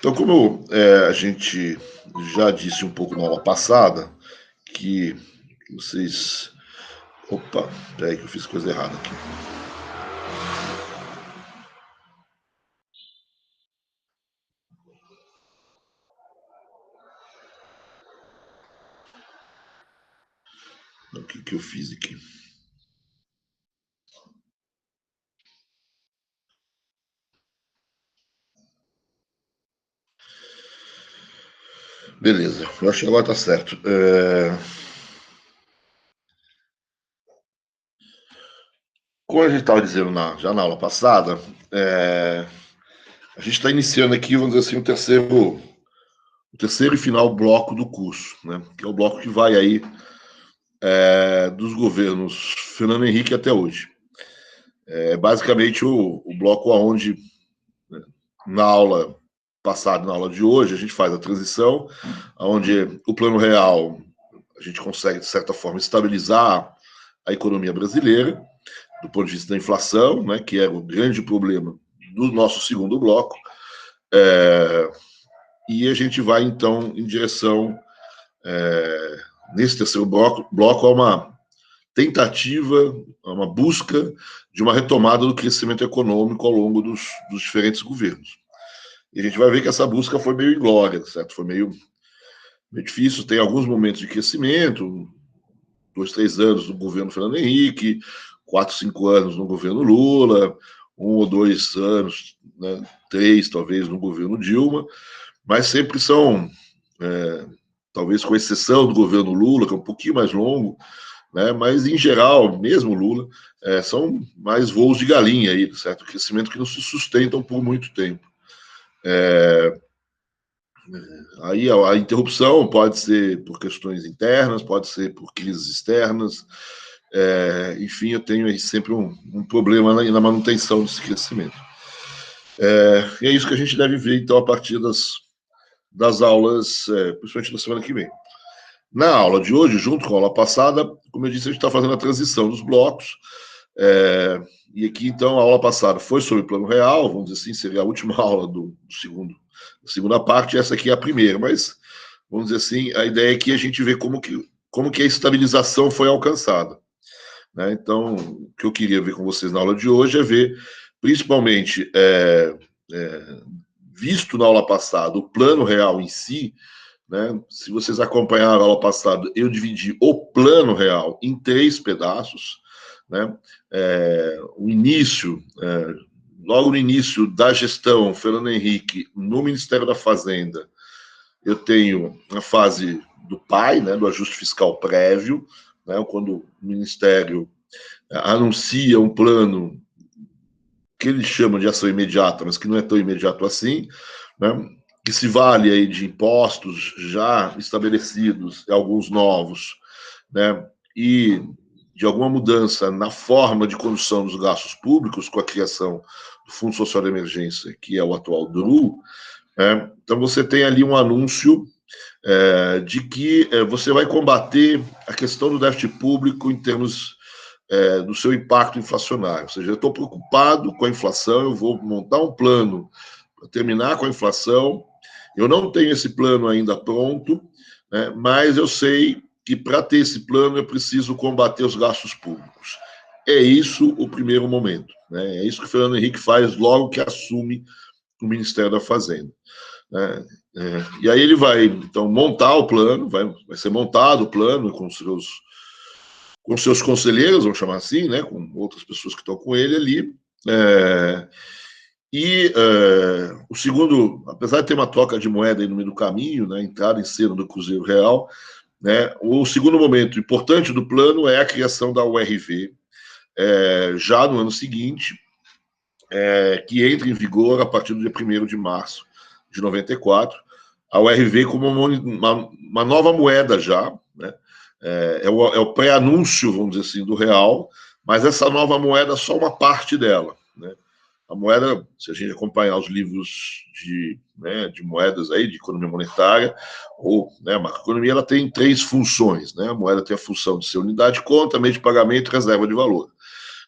Então, como a gente já disse um pouco na aula passada, que vocês... Opa, peraí que eu fiz coisa errada aqui. O que eu fiz aqui? Beleza, eu acho que agora tá certo. Como a gente estava dizendo já na aula passada, a gente está iniciando aqui, vamos dizer assim, o terceiro e final bloco do curso, né? Que é o bloco que vai aí dos governos Fernando Henrique até hoje. É basicamente o bloco onde, né, na aula passada, na aula de hoje, a gente faz a transição, onde o Plano Real a gente consegue, de certa forma, estabilizar a economia brasileira, do ponto de vista da inflação, né, que é o grande problema do nosso segundo bloco, e a gente vai, então, em direção, nesse terceiro bloco, a uma tentativa, a uma busca de uma retomada do crescimento econômico ao longo dos diferentes governos. E a gente vai ver que essa busca foi meio inglória, certo? Foi meio difícil, tem alguns momentos de crescimento, 2, 3 anos no governo Fernando Henrique, 4, 5 anos no governo Lula, 1 ou 2 anos, né, 3 talvez no governo Dilma, mas sempre são, talvez com exceção do governo Lula, que é um pouquinho mais longo, né, mas em geral, mesmo Lula, são mais voos de galinha aí, certo? Crescimento que não se sustentam por muito tempo. Aí a interrupção pode ser por questões internas, pode ser por crises externas, enfim, eu tenho aí sempre um problema na manutenção desse crescimento. E é isso que a gente deve ver, então, a partir das aulas, principalmente da semana que vem. Na aula de hoje, junto com a aula passada, como eu disse, a gente está fazendo a transição dos blocos, e aqui, então, a aula passada foi sobre o Plano Real, vamos dizer assim, seria a última aula da segunda parte, essa aqui é a primeira, mas, vamos dizer assim, a ideia é que a gente vê como que a estabilização foi alcançada. Né? Então, o que eu queria ver com vocês na aula de hoje é ver, principalmente, visto na aula passada, o Plano Real em si, né? Se vocês acompanharam a aula passada, eu dividi o Plano Real em 3 pedaços, né? O início, logo no início da gestão Fernando Henrique no Ministério da Fazenda, eu tenho a fase do PAI, né, do ajuste fiscal prévio, né, quando o Ministério anuncia um plano que eles chamam de ação imediata, mas que não é tão imediato assim, né, que se vale aí de impostos já estabelecidos, alguns novos, né, e de alguma mudança na forma de condução dos gastos públicos, com a criação do Fundo Social de Emergência, que é o atual DRU, então você tem ali um anúncio de que você vai combater a questão do déficit público em termos do seu impacto inflacionário. Ou seja, eu estou preocupado com a inflação, eu vou montar um plano para terminar com a inflação. Eu não tenho esse plano ainda pronto, né, mas eu sei que para ter esse plano eu preciso combater os gastos públicos. É isso o primeiro momento. Né? É isso que o Fernando Henrique faz logo que assume o Ministério da Fazenda. Né? E aí ele vai, então, montar o plano, vai ser montado o plano com seus conselheiros, vamos chamar assim, né, com outras pessoas que estão com ele ali. O segundo, apesar de ter uma troca de moeda aí no meio do caminho, né, entrada em cena do Cruzeiro Real, né, o segundo momento importante do plano é a criação da URV, já no ano seguinte, que entra em vigor a partir do dia 1º de março de 94, a URV como uma nova moeda já, né? É o pré-anúncio, vamos dizer assim, do real, mas essa nova moeda é só uma parte dela. Né? A moeda, se a gente acompanhar os livros de moedas aí, de economia monetária, ou a macroeconomia, ela tem 3 funções. Né? A moeda tem a função de ser unidade de conta, meio de pagamento e reserva de valor.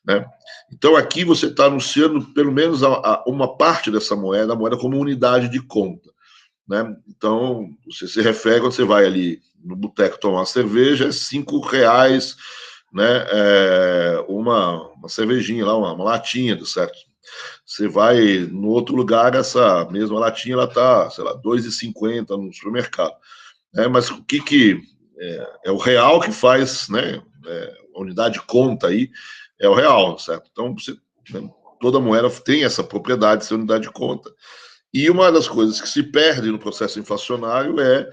Né? Então, aqui você está anunciando, pelo menos, uma parte dessa moeda, a moeda como unidade de conta. né? Então, você se refere, quando você vai ali no boteco tomar uma cerveja, é R$ 5, né? Uma cervejinha lá, uma latinha, certo? Você vai no outro lugar, essa mesma latinha, ela tá, sei lá, R$ 2,50 no supermercado. Mas o que é o real que faz, né? A unidade de conta aí é o real, certo? Então, né, toda moeda tem essa propriedade de ser unidade de conta. E uma das coisas que se perde no processo inflacionário é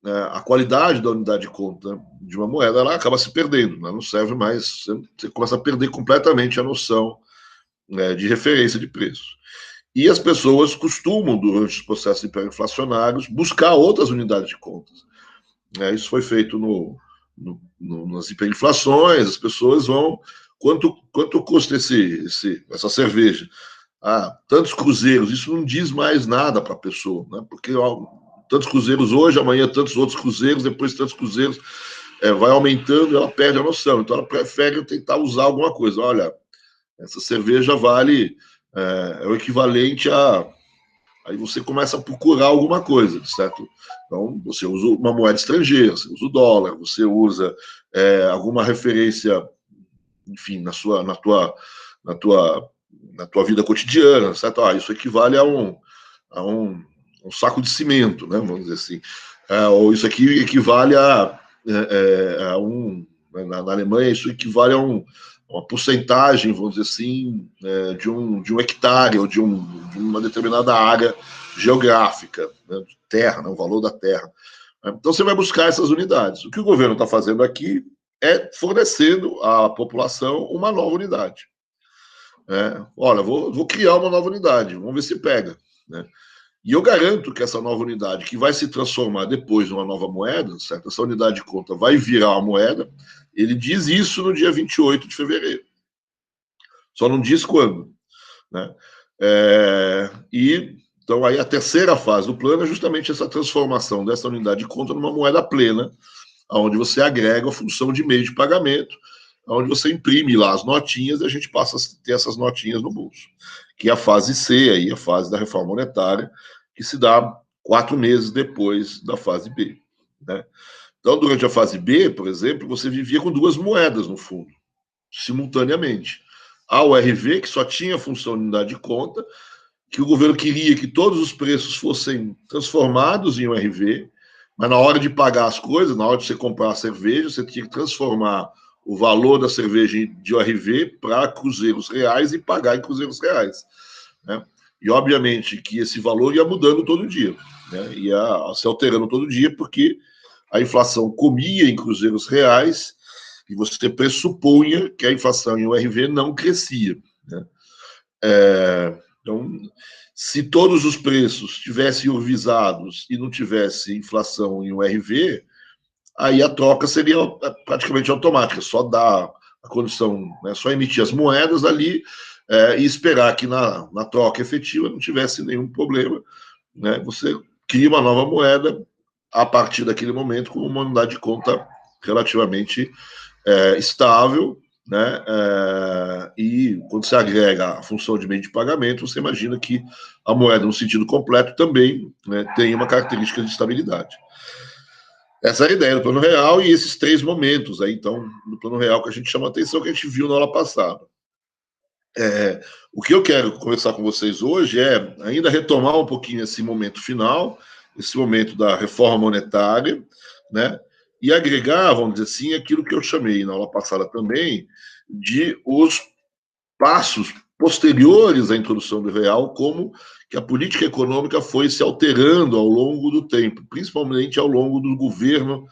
a qualidade da unidade de conta de uma moeda, ela acaba se perdendo, né? Não serve mais, você começa a perder completamente a noção, né, de referência de preço. E as pessoas costumam, durante os processos hiperinflacionários, buscar outras unidades de contas. Isso foi feito nas hiperinflações, as pessoas vão. Quanto custa essa cerveja? Tantos cruzeiros, isso não diz mais nada para a pessoa, né? Porque tantos cruzeiros hoje, amanhã tantos outros cruzeiros, depois tantos cruzeiros, vai aumentando e ela perde a noção. Então ela prefere tentar usar alguma coisa. Olha, essa cerveja vale, é o equivalente a. Aí você começa a procurar alguma coisa, certo? Então, você usa uma moeda estrangeira, você usa o dólar, você usa alguma referência, enfim, na tua vida cotidiana, certo? Isso equivale a um saco de cimento, né? Vamos dizer assim. Ou isso aqui equivale na Alemanha, isso equivale a uma porcentagem, vamos dizer assim, de um hectare ou de uma determinada área geográfica, né, terra, né, o valor da terra. Então você vai buscar essas unidades. O que o governo está fazendo aqui é fornecendo à população uma nova unidade. Olha, vou criar uma nova unidade, vamos ver se pega, né? E eu garanto que essa nova unidade, que vai se transformar depois numa nova moeda, certo? Essa unidade de conta vai virar uma moeda. Ele diz isso no dia 28 de fevereiro. Só não diz quando, né? Então, aí a terceira fase do plano é justamente essa transformação dessa unidade de conta numa moeda plena, onde você agrega a função de meio de pagamento, onde você imprime lá as notinhas e a gente passa a ter essas notinhas no bolso. Que é a fase C, aí, a fase da reforma monetária, que se dá 4 meses depois da fase B, né? Então, durante a fase B, por exemplo, você vivia com 2 moedas no fundo, simultaneamente. A URV, que só tinha função de unidade de conta, que o governo queria que todos os preços fossem transformados em URV, mas na hora de pagar as coisas, na hora de você comprar a cerveja, você tinha que transformar o valor da cerveja de URV para cruzeiros reais e pagar em cruzeiros reais, né? E, obviamente, que esse valor ia mudando todo dia, né? Ia se alterando todo dia, porque a inflação comia em cruzeiros reais e você pressupunha que a inflação em URV não crescia, né? Então, se todos os preços tivessem urvizados e não tivesse inflação em URV, aí a troca seria praticamente automática, só dar a condição, né, só emitir as moedas ali e esperar que na troca efetiva não tivesse nenhum problema, né? Você cria uma nova moeda a partir daquele momento com uma unidade de conta relativamente estável, né? E quando você agrega a função de meio de pagamento, você imagina que a moeda, no sentido completo, também, né, tem uma característica de estabilidade. Essa é a ideia do Plano Real e esses 3 momentos aí, então, do Plano Real que a gente chama a atenção, que a gente viu na aula passada. O que eu quero conversar com vocês hoje é ainda retomar um pouquinho esse momento final, esse momento da reforma monetária, né? E agregar, vamos dizer assim, aquilo que eu chamei na aula passada também, de os passos posteriores à introdução do real, como que a política econômica foi se alterando ao longo do tempo, principalmente ao longo do governo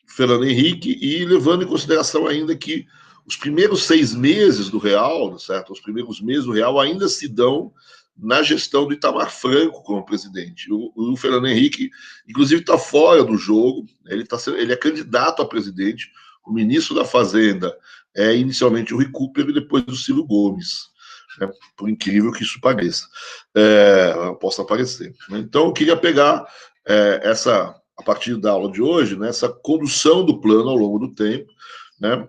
Fernando Henrique, e levando em consideração ainda que os primeiros 6 meses do real, certo? Os primeiros meses do real ainda se dão na gestão do Itamar Franco como presidente. O Fernando Henrique, inclusive, está fora do jogo, ele é candidato a presidente, o ministro da Fazenda é inicialmente o Rui Cooper e depois o Ciro Gomes, né? Por incrível que isso pareça, possa parecer. Então, eu queria pegar a partir da aula de hoje, né, essa condução do plano ao longo do tempo, né,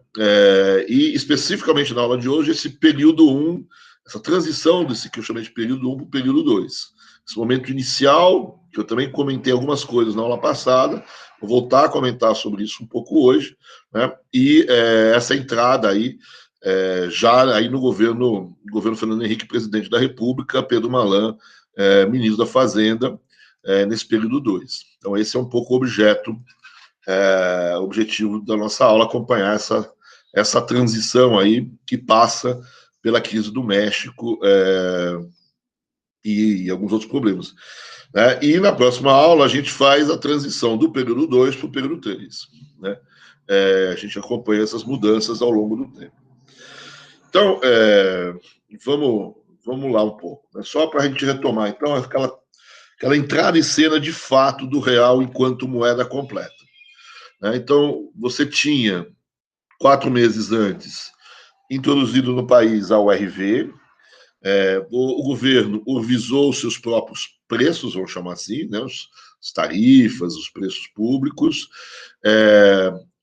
e especificamente na aula de hoje, esse período 1, essa transição desse que eu chamei de período 1 para o período 2, esse momento inicial, que eu também comentei algumas coisas na aula passada, vou voltar a comentar sobre isso um pouco hoje, né? E essa entrada aí, já aí no governo Fernando Henrique, presidente da República, Pedro Malan, ministro da Fazenda, nesse período 2. Então, esse é um pouco o objetivo da nossa aula, acompanhar essa transição aí que passa pela crise do México e alguns outros problemas. E na próxima aula a gente faz a transição do período 2 para o período 3. Né? A gente acompanha essas mudanças ao longo do tempo. Então, vamos lá um pouco. Né? Só para a gente retomar, então, aquela entrada em cena de fato do real enquanto moeda completa. Né? Então, você tinha, 4 meses antes, introduzido no país a URV, o governo urvisou os seus próprios preços, vamos chamar assim, né, as tarifas, os preços públicos,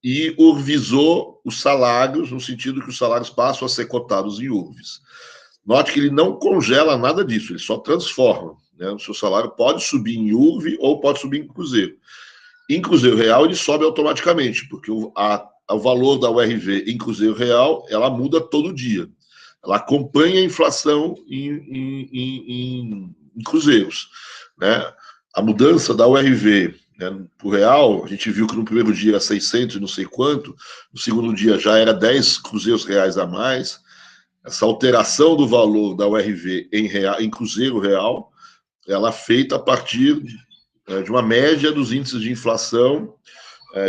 e urvisou os salários, no sentido que os salários passam a ser cotados em URVs. Note que ele não congela nada disso, ele só transforma. Né, o seu salário pode subir em URV ou pode subir em cruzeiro. Em cruzeiro real, ele sobe automaticamente, porque o valor da URV em cruzeiro real, ela muda todo dia. Ela acompanha a inflação em cruzeiros. Né? A mudança da URV, né, para o real, a gente viu que no primeiro dia era 600 e não sei quanto, no segundo dia já era 10 cruzeiros reais a mais. Essa alteração do valor da URV em cruzeiro real, ela é feita a partir de uma média dos índices de inflação,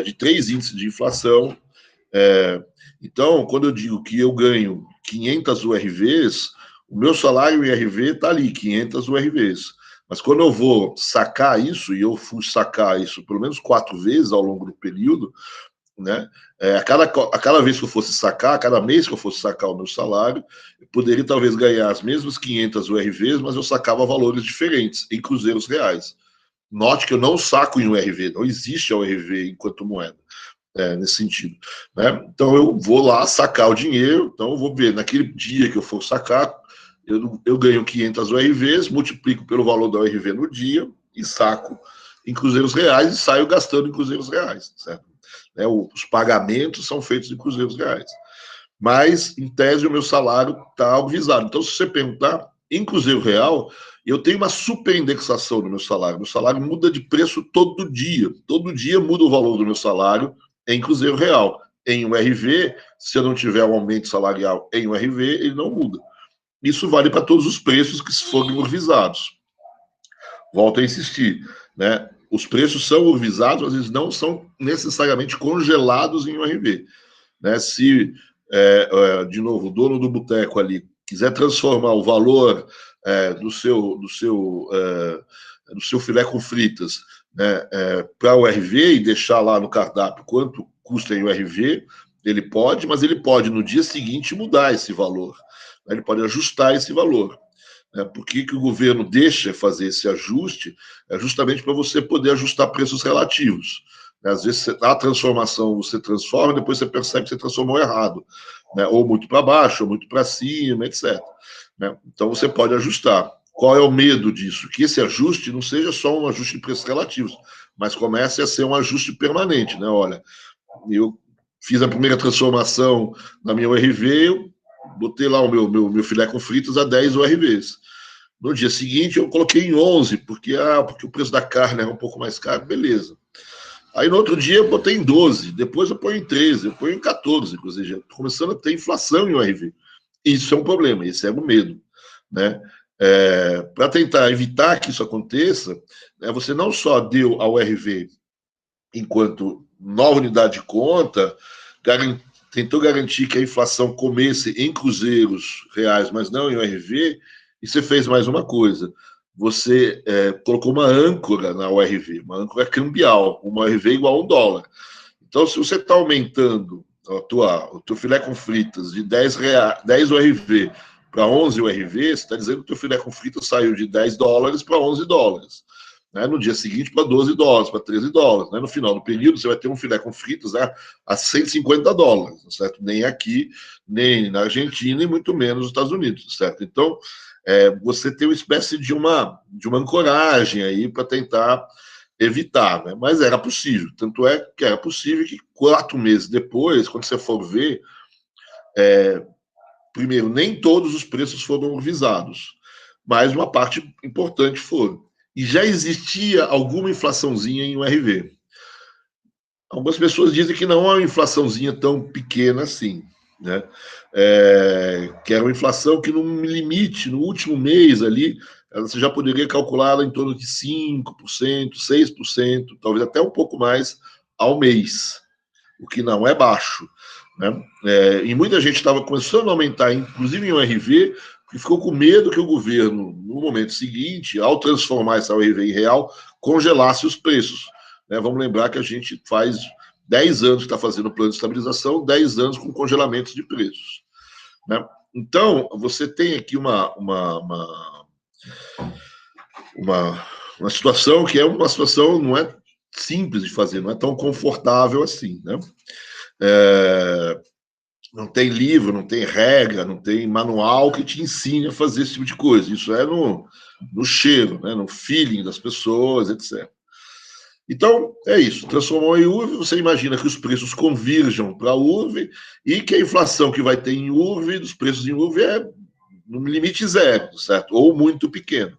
de 3 índices de inflação. Então, quando eu digo que eu ganho 500 URVs, o meu salário IRV está ali, 500 URVs. Mas quando eu vou sacar isso, e eu fui sacar isso pelo menos 4 vezes ao longo do período, né, a cada vez que eu fosse sacar, a cada mês que eu fosse sacar o meu salário, eu poderia talvez ganhar as mesmas 500 URVs, mas eu sacava valores diferentes, em cruzeiros reais. Note que eu não saco em URV, não existe a URV enquanto moeda. Nesse sentido. Né? Então, eu vou lá sacar o dinheiro, então eu vou ver, naquele dia que eu for sacar, eu ganho 500 URVs, multiplico pelo valor da URV no dia e saco em cruzeiros reais e saio gastando em cruzeiros reais. Certo? Os pagamentos são feitos em cruzeiros reais. Mas, em tese, o meu salário está avisado. Então, se você perguntar, em cruzeiro real, eu tenho uma superindexação no meu salário. Meu salário muda de preço todo dia. Todo dia muda o valor do meu salário em cruzeiro real. Em URV, se eu não tiver um aumento salarial em URV, ele não muda. Isso vale para todos os preços que forem urvizados. Volto a insistir, né? Os preços são urvizados, mas eles não são necessariamente congelados em URV. Né? Se, de novo, o dono do boteco ali quiser transformar o valor do seu filé com fritas, né, para o URV e deixar lá no cardápio quanto custa em URV, ele pode, mas ele pode no dia seguinte mudar esse valor. Né, ele pode ajustar esse valor. Né, por que o governo deixa fazer esse ajuste? É justamente para você poder ajustar preços relativos. Né, às vezes, na transformação, você transforma, depois você percebe que você transformou errado. Né, ou muito para baixo, ou muito para cima, etc. Né, então, você pode ajustar. Qual é o medo disso? Que esse ajuste não seja só um ajuste de preços relativos, mas comece a ser um ajuste permanente. Né? Olha, eu fiz a primeira transformação na minha URV, eu botei lá o meu filé com fritas a 10 URVs. No dia seguinte, eu coloquei em 11, porque o preço da carne era um pouco mais caro, beleza. Aí no outro dia eu botei em 12, depois eu ponho em 13, eu ponho em 14, ou seja, começando a ter inflação em URV. Isso é um problema, esse é o medo. Né? Para tentar evitar que isso aconteça, né, você não só deu ao URV enquanto nova unidade de conta, tentou garantir que a inflação comesse em cruzeiros reais, mas não em URV, e você fez mais uma coisa. Você colocou uma âncora na URV, uma âncora cambial, uma URV igual a $1. Então, se você está aumentando o teu filé com fritas de 10 URV para 11 URV, você está dizendo que o teu filé com fritas saiu de $10 para $11. né? No dia seguinte para $12, para $13, né? No final do período você vai ter um filé com fritas a $150, certo? Nem aqui, nem na Argentina e muito menos nos Estados Unidos, certo? Então, você tem uma espécie de uma ancoragem aí para tentar evitar, né? Mas era possível, tanto é que era possível que 4 meses depois, quando você for ver, primeiro, nem todos os preços foram visados, mas uma parte importante foram. E já existia alguma inflaçãozinha em URV. Algumas pessoas dizem que não é uma inflaçãozinha tão pequena assim, né? Que era uma inflação que, no limite, no último mês ali, você já poderia calcular em torno de 5%, 6%, talvez até um pouco mais ao mês, o que não é baixo, né? E muita gente estava começando a aumentar, inclusive em URV, porque ficou com medo que o governo, no momento seguinte, ao transformar essa URV em real, congelasse os preços. Né? Vamos lembrar que a gente faz 10 anos que está fazendo o plano de estabilização, 10 anos com congelamentos de preços. Né? Então, você tem aqui uma situação que é uma situação, não é simples de fazer, não é tão confortável assim, né? Não tem livro, não tem regra, não tem manual que te ensine a fazer esse tipo de coisa. Isso é no cheiro, né? No feeling das pessoas, etc. Então, é isso. Transformou em URV, você imagina que os preços convirjam para a URV e que a inflação que vai ter em URV, dos preços em URV, é no limite zero, certo? Ou muito pequeno.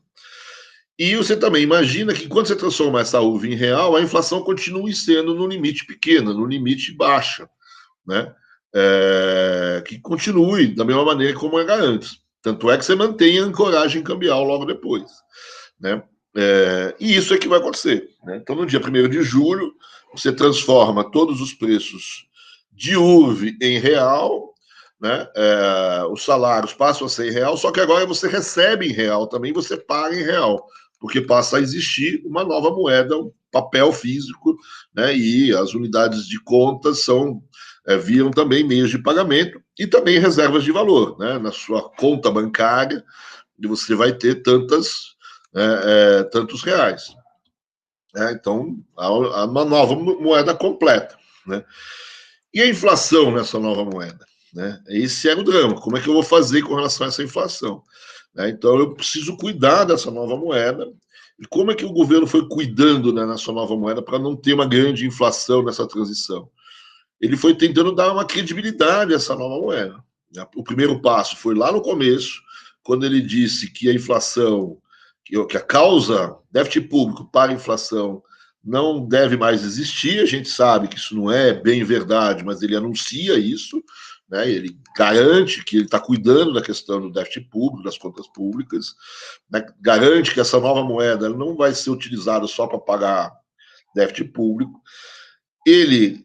E você também imagina que quando você transforma essa URV em real, a inflação continue sendo no limite pequeno, no limite baixa, né? Que continue da mesma maneira como era antes. Tanto é que você mantém a ancoragem cambial logo depois, né? E isso é que vai acontecer, né? Então, no dia 1º de julho, você transforma todos os preços de URV em real, né? Os salários passam a ser em real, só que agora você recebe em real também, você paga em real, porque passa a existir uma nova moeda, um papel físico, né? E as unidades de contas viram também meios de pagamento e também reservas de valor, né? Na sua conta bancária, você vai ter tantos reais. Então, há uma nova moeda completa, né? E a inflação nessa nova moeda? Né? Esse era o drama. Como é que eu vou fazer com relação a essa inflação? Então, eu preciso cuidar dessa nova moeda. E como é que o governo foi cuidando, né, nessa nova moeda para não ter uma grande inflação nessa transição? Ele foi tentando dar uma credibilidade a essa nova moeda. O primeiro passo foi lá no começo, quando ele disse que a inflação, que a causa déficit público para a inflação não deve mais existir. A gente sabe que isso não é bem verdade, mas ele anuncia isso, né? Ele garante que ele está cuidando da questão do déficit público, das contas públicas, né? Garante que essa nova moeda não vai ser utilizada só para pagar déficit público. Ele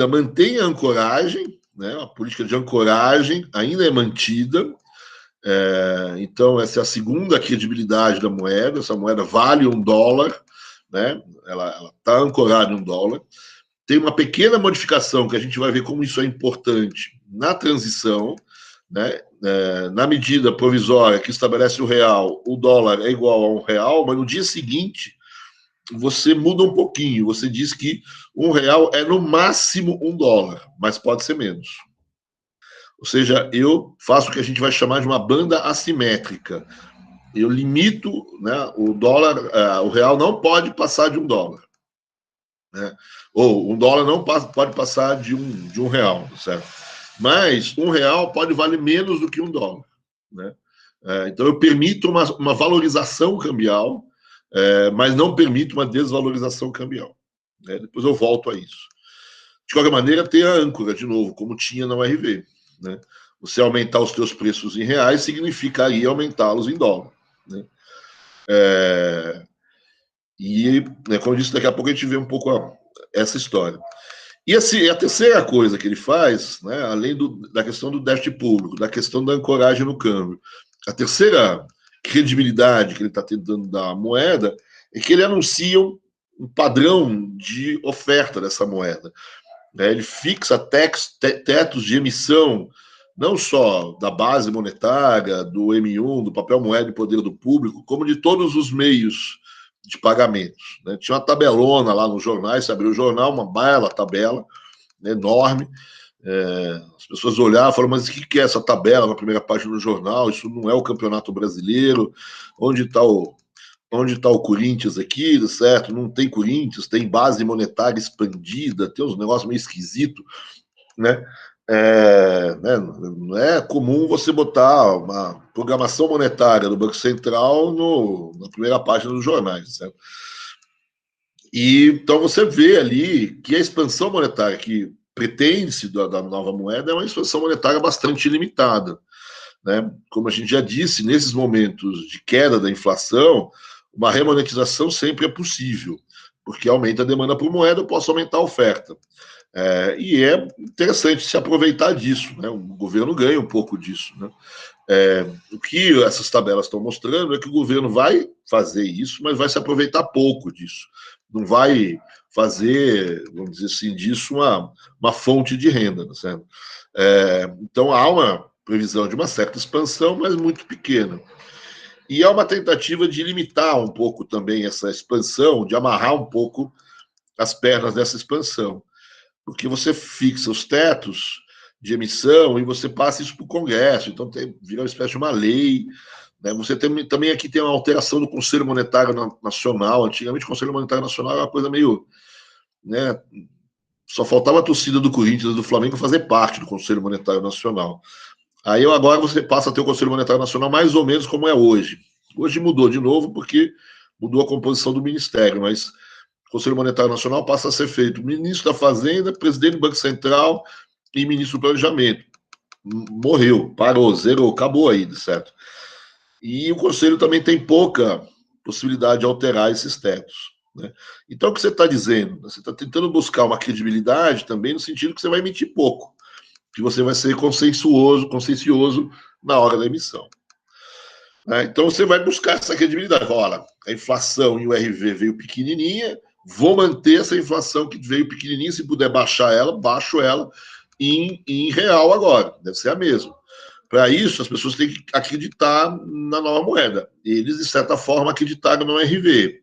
mantém a ancoragem, né? A política de ancoragem ainda é mantida. Então, essa é a segunda credibilidade da moeda. Essa moeda vale $1, né? Ela está ancorada em $1. Tem uma pequena modificação que a gente vai ver como isso é importante na transição, né? Na medida provisória que estabelece o real, o dólar é igual a $1, mas no dia seguinte você muda um pouquinho. Você diz que R$1 é no máximo $1, mas pode ser menos. Ou seja, eu faço o que a gente vai chamar de uma banda assimétrica. Eu limito, né, o dólar, o real não pode passar de $1. Né? Ou $1 não pode passar de um real, certo? Mas R$1 pode valer menos do que $1. Né? Então eu permito uma valorização cambial, mas não permito uma desvalorização cambial. Né? Depois eu volto a isso. De qualquer maneira, tem a âncora, de novo, como tinha na URV. Né? Você aumentar os seus preços em reais significaria aumentá-los em dólar. Né? Como eu disse, daqui a pouco a gente vê um pouco essa história. E assim, a terceira coisa que ele faz, né, além da questão do déficit público, da questão da ancoragem no câmbio, a terceira credibilidade que ele está tentando dar à moeda é que ele anuncia um padrão de oferta dessa moeda. Ele fixa tetos de emissão não só da base monetária, do M1, do papel moeda e poder do público, como de todos os meios de pagamentos. Né? Tinha uma tabelona lá nos jornais, você abriu o jornal, uma bela tabela, né, enorme. As pessoas olhavam e falaram, mas o que é essa tabela na primeira página do jornal? Isso não é o Campeonato Brasileiro? Onde está o Corinthians aqui, certo? Não tem Corinthians, tem base monetária expandida, tem uns negócios meio esquisitos, né? Né? Não é comum você botar uma programação monetária do Banco Central na primeira página dos jornais, certo? E então você vê ali que a expansão monetária que pretende-se da nova moeda é uma expansão monetária bastante limitada, né? Como a gente já disse, nesses momentos de queda da inflação, uma remonetização sempre é possível, porque aumenta a demanda por moeda, eu posso aumentar a oferta. E é interessante se aproveitar disso, né? O governo ganha um pouco disso, né? O que essas tabelas estão mostrando é que o governo vai fazer isso, mas vai se aproveitar pouco disso. Não vai fazer, vamos dizer assim, disso uma fonte de renda. Tá certo? Então há uma previsão de uma certa expansão, mas muito pequena. E há uma tentativa de limitar um pouco também essa expansão, de amarrar um pouco as pernas dessa expansão. Porque você fixa os tetos de emissão e você passa isso para o Congresso, então vira uma espécie de uma lei. Né? Você também aqui tem uma alteração do Conselho Monetário Nacional. Antigamente o Conselho Monetário Nacional era uma coisa meio, né, só faltava a torcida do Corinthians e do Flamengo fazer parte do Conselho Monetário Nacional. Aí agora você passa a ter o Conselho Monetário Nacional mais ou menos como é hoje. Hoje mudou de novo porque mudou a composição do ministério, mas o Conselho Monetário Nacional passa a ser feito ministro da Fazenda, presidente do Banco Central e ministro do Planejamento. Morreu, parou, zerou, acabou aí, certo? E o Conselho também tem pouca possibilidade de alterar esses tetos. Né? Então, o que você está dizendo? Você está tentando buscar uma credibilidade também no sentido que você vai emitir pouco, que você vai ser consciencioso na hora da emissão. Então, você vai buscar essa credibilidade. Olha, a inflação em URV veio pequenininha, vou manter essa inflação que veio pequenininha, se puder baixar ela, baixo ela em real agora, deve ser a mesma. Para isso, as pessoas têm que acreditar na nova moeda. Eles, de certa forma, acreditaram no RV.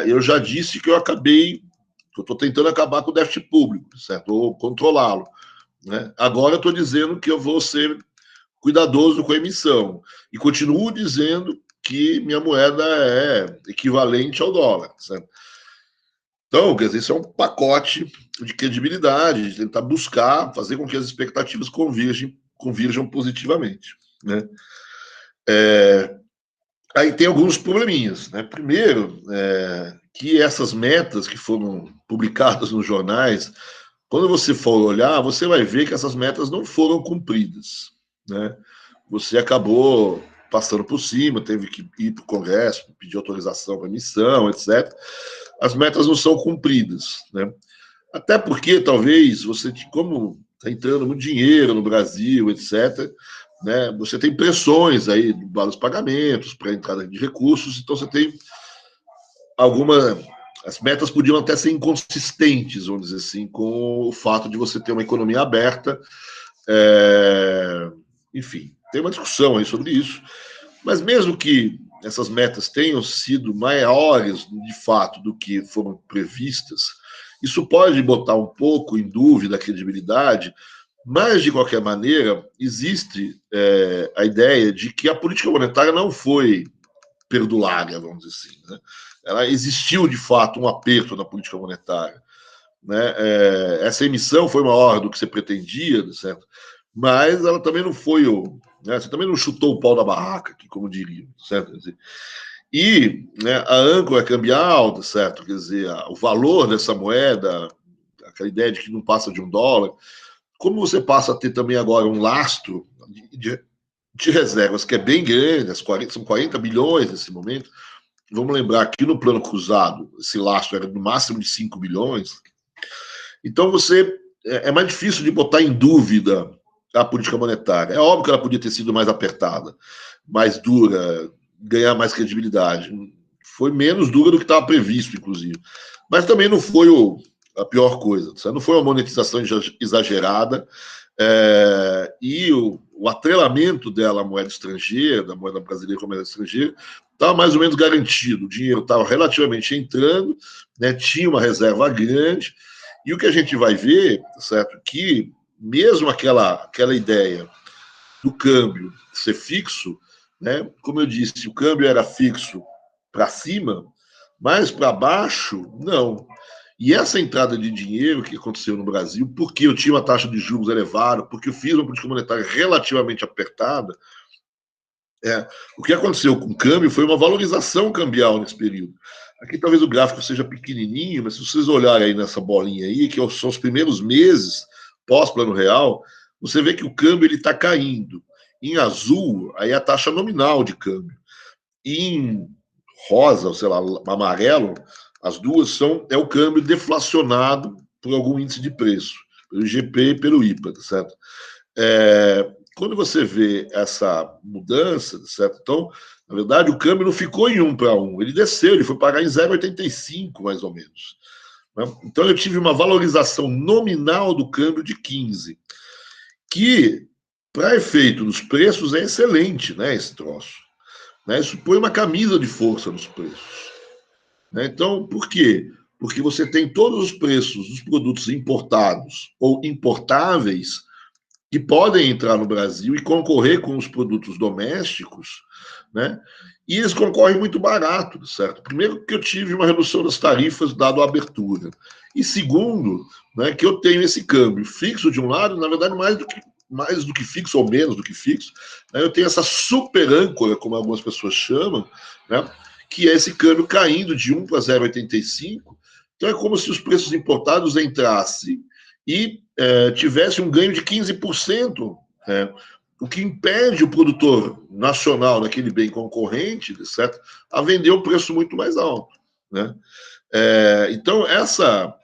Eu já disse que eu estou tentando acabar com o déficit público, certo? Ou controlá-lo. Né? Agora eu estou dizendo que eu vou ser cuidadoso com a emissão. E continuo dizendo que minha moeda é equivalente ao dólar. Certo? Então, quer dizer, isso é um pacote de credibilidade, de tentar buscar, fazer com que as expectativas convirjam positivamente. Né? Aí tem alguns probleminhas. Né? Primeiro, que essas metas que foram publicadas nos jornais, quando você for olhar, você vai ver que essas metas não foram cumpridas. Né? Você acabou passando por cima, teve que ir para o Congresso, pedir autorização para emissão, etc. As metas não são cumpridas. Né? Até porque, talvez, você, como está entrando muito dinheiro no Brasil, etc., né, você tem pressões aí para os pagamentos, para a entrada de recursos, então você tem as metas podiam até ser inconsistentes, vamos dizer assim, com o fato de você ter uma economia aberta. Enfim, tem uma discussão aí sobre isso, mas mesmo que essas metas tenham sido maiores, de fato, do que foram previstas, isso pode botar um pouco em dúvida a credibilidade, mas, de qualquer maneira, existe a ideia de que a política monetária não foi perdulária, vamos dizer assim. Né? Ela existiu, de fato, um aperto na política monetária. Né? Essa emissão foi maior do que você pretendia, certo? Mas ela também não foi né? Você também não chutou o pau da barraca, aqui, como diriam, certo? Quer dizer, e né, a âncora cambial, certo? Quer dizer, o valor dessa moeda, aquela ideia de que não passa de $1, como você passa a ter também agora um lastro de reservas que é bem grande, são 40 bilhões nesse momento. Vamos lembrar que no plano cruzado, esse lastro era no máximo de 5 bilhões. Então, é mais difícil de botar em dúvida a política monetária. É óbvio que ela podia ter sido mais apertada, mais dura, ganhar mais credibilidade. Foi menos dura do que estava previsto, inclusive. Mas também não foi a pior coisa. Não foi uma monetização exagerada. E o atrelamento dela à moeda estrangeira, da moeda brasileira com a moeda estrangeira, estava mais ou menos garantido. O dinheiro estava relativamente entrando, né, tinha uma reserva grande, e o que a gente vai ver, certo, que mesmo aquela ideia do câmbio ser fixo, né, como eu disse, o câmbio era fixo para cima, mas para baixo, não. E essa entrada de dinheiro que aconteceu no Brasil, porque eu tinha uma taxa de juros elevada, porque eu fiz uma política monetária relativamente apertada, o que aconteceu com o câmbio foi uma valorização cambial nesse período. Aqui talvez o gráfico seja pequenininho, mas se vocês olharem aí nessa bolinha aí, que são os primeiros meses pós-plano real, você vê que o câmbio está caindo. Em azul, aí é a taxa nominal de câmbio. Em rosa, ou sei lá, amarelo, as duas é o câmbio deflacionado por algum índice de preço, pelo IGP e pelo IPA, tá certo? Quando você vê essa mudança, certo? Então, na verdade, o câmbio não ficou em 1 para 1, ele desceu, ele foi pagar em 0,85, mais ou menos. Né? Então, eu tive uma valorização nominal do câmbio de 15, que, para efeito dos preços, é excelente, né, esse troço. Né? Isso põe uma camisa de força nos preços. Né? Então, por quê? Porque você tem todos os preços dos produtos importados ou importáveis que podem entrar no Brasil e concorrer com os produtos domésticos, né? E eles concorrem muito barato, certo? Primeiro, que eu tive uma redução das tarifas dado a abertura. E segundo, né, que eu tenho esse câmbio fixo de um lado, na verdade, mais do que fixo ou menos do que fixo, né, eu tenho essa super âncora, como algumas pessoas chamam, né, que é esse câmbio caindo de 1 para 0,85. Então é como se os preços importados entrassem e tivesse um ganho de 15%, o que impede o produtor nacional daquele bem concorrente, certo, a vender um preço muito mais alto. Né? Então, essa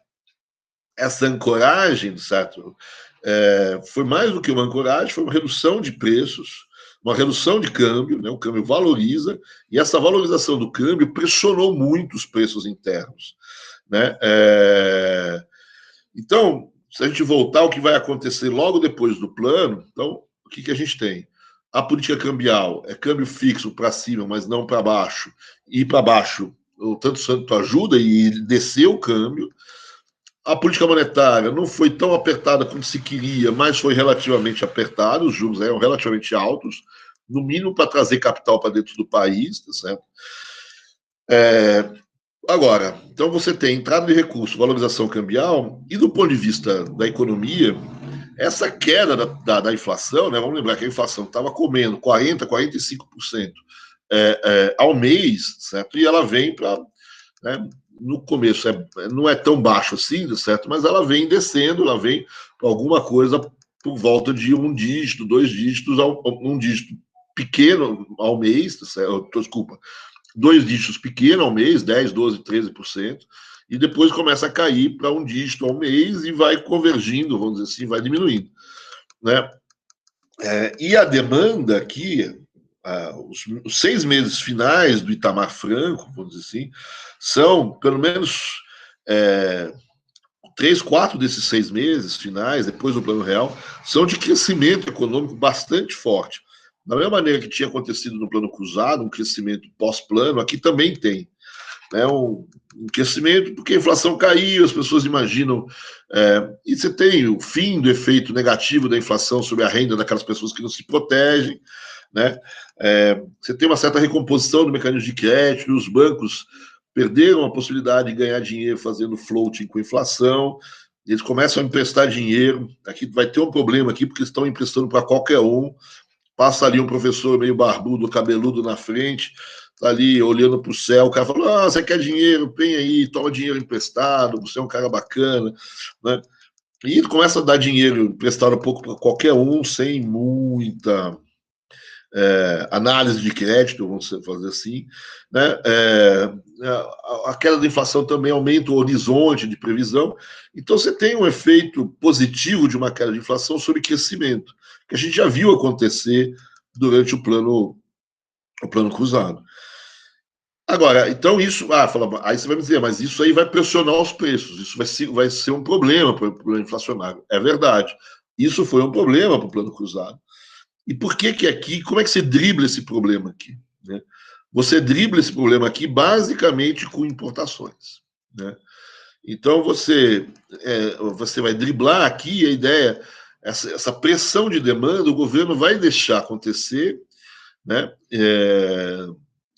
ancoragem, certo, foi mais do que uma ancoragem, foi uma redução de preços, uma redução de câmbio, né? O câmbio valoriza, e essa valorização do câmbio pressionou muito os preços internos. Né? Então, se a gente voltar ao que vai acontecer logo depois do plano, então, o que a gente tem? A política cambial é câmbio fixo para cima, mas não para baixo. E para baixo, o tanto santo ajuda e desceu o câmbio. A política monetária não foi tão apertada como se queria, mas foi relativamente apertada, os juros eram relativamente altos, no mínimo para trazer capital para dentro do país, tá certo? Agora, então você tem entrada de recurso, valorização cambial, e do ponto de vista da economia, essa queda da inflação, né, vamos lembrar que a inflação estava comendo 40%, 45% ao mês, certo? E ela vem para, né, no começo não é tão baixo assim, certo? Mas ela vem descendo, ela vem para alguma coisa por volta de 1 dígito, 2 dígitos, um dígito pequeno ao mês, certo? Desculpa, 2 dígitos pequenos ao mês, 10, 12, 13%, e depois começa a cair para 1 dígito ao mês e vai convergindo, vamos dizer assim, vai diminuindo. Né? E a demanda aqui, os 6 meses finais do Itamar Franco, vamos dizer assim, são pelo menos 3, 4 desses 6 meses finais, depois do Plano Real, são de crescimento econômico bastante forte. Da mesma maneira que tinha acontecido no Plano Cruzado, um crescimento pós-plano, aqui também tem. Né, um crescimento, porque a inflação caiu, as pessoas imaginam. E você tem o fim do efeito negativo da inflação sobre a renda daquelas pessoas que não se protegem. Né? Você tem uma certa recomposição do mecanismo de crédito, os bancos perderam a possibilidade de ganhar dinheiro fazendo floating com inflação, eles começam a emprestar dinheiro. Aqui vai ter um problema aqui, porque estão emprestando para qualquer um. Passa ali um professor meio barbudo, cabeludo na frente, tá ali olhando para o céu, o cara fala, você quer dinheiro? Vem aí, toma dinheiro emprestado, você é um cara bacana. Né? E começa a dar dinheiro emprestado um pouco para qualquer um, sem muita análise de crédito, vamos fazer assim. Né? A queda da inflação também aumenta o horizonte de previsão. Então, você tem um efeito positivo de uma queda de inflação sobre crescimento, que a gente já viu acontecer durante o plano cruzado. Agora, então isso, aí você vai me dizer, mas isso aí vai pressionar os preços, isso vai ser um problema para o plano inflacionário. É verdade. Isso foi um problema para o plano cruzado. E por que que aqui, como é que você dribla esse problema aqui? Né? Você dribla esse problema aqui basicamente com importações. Né? Então você vai driblar aqui a ideia, essa pressão de demanda, o governo vai deixar acontecer, né?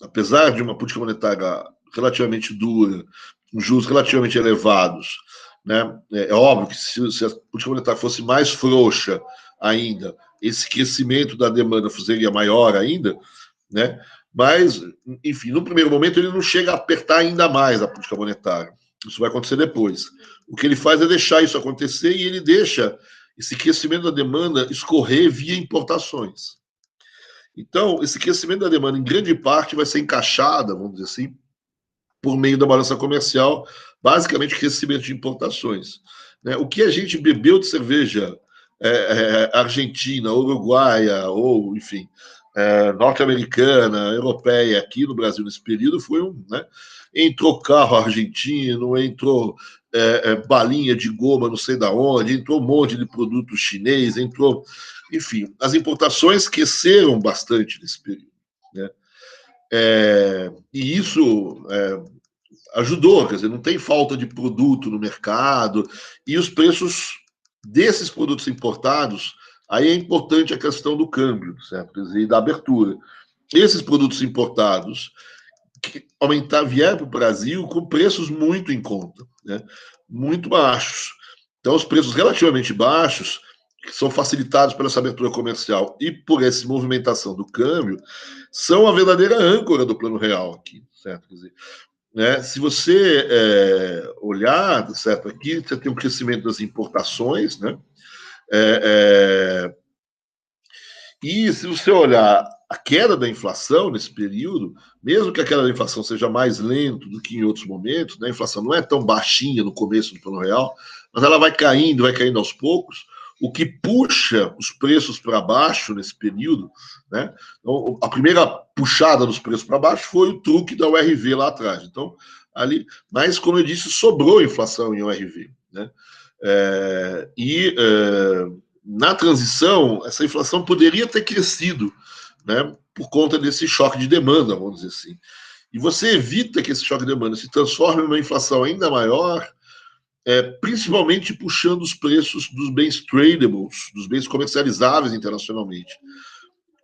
Apesar de uma política monetária relativamente dura, com juros relativamente elevados, né? É óbvio que se a política monetária fosse mais frouxa ainda, esse crescimento da demanda seria maior ainda, né? Mas, enfim, no primeiro momento ele não chega a apertar ainda mais a política monetária. Isso vai acontecer depois. O que ele faz é deixar isso acontecer e ele deixa esse crescimento da demanda escorrer via importações. Então, esse crescimento da demanda, em grande parte, vai ser encaixada, vamos dizer assim, por meio da balança comercial, basicamente crescimento de importações. Né? O que a gente bebeu de cerveja argentina, uruguaia, ou, enfim, norte-americana, europeia, aqui no Brasil nesse período, foi né? Entrou carro argentino, entrou balinha de goma não sei da onde, entrou um monte de produto chinês, entrou... Enfim, as importações cresceram bastante nesse período. Né? E isso ajudou, quer dizer, não tem falta de produto no mercado, e os preços desses produtos importados, aí é importante a questão do câmbio, certo? Quer dizer, e da abertura. Esses produtos importados que vieram para o Brasil com preços muito em conta, né? Muito baixos. Então, os preços relativamente baixos, que são facilitados pela essa abertura comercial e por essa movimentação do câmbio, são a verdadeira âncora do plano real aqui, certo? Quer dizer, né? Se você olhar, certo, aqui você tem um crescimento das importações, né? E se você olhar a queda da inflação nesse período, mesmo que a queda da inflação seja mais lenta do que em outros momentos, né? A inflação não é tão baixinha no começo do plano real, mas ela vai caindo aos poucos, o que puxa os preços para baixo nesse período, né? Então, a primeira puxada dos preços para baixo foi o truque da URV lá atrás. Então, ali, mas como eu disse, sobrou inflação em URV, né? Na transição, essa inflação poderia ter crescido, né, por conta desse choque de demanda, vamos dizer assim. E você evita que esse choque de demanda se transforme em uma inflação ainda maior, principalmente puxando os preços dos bens tradables, dos bens comercializáveis internacionalmente.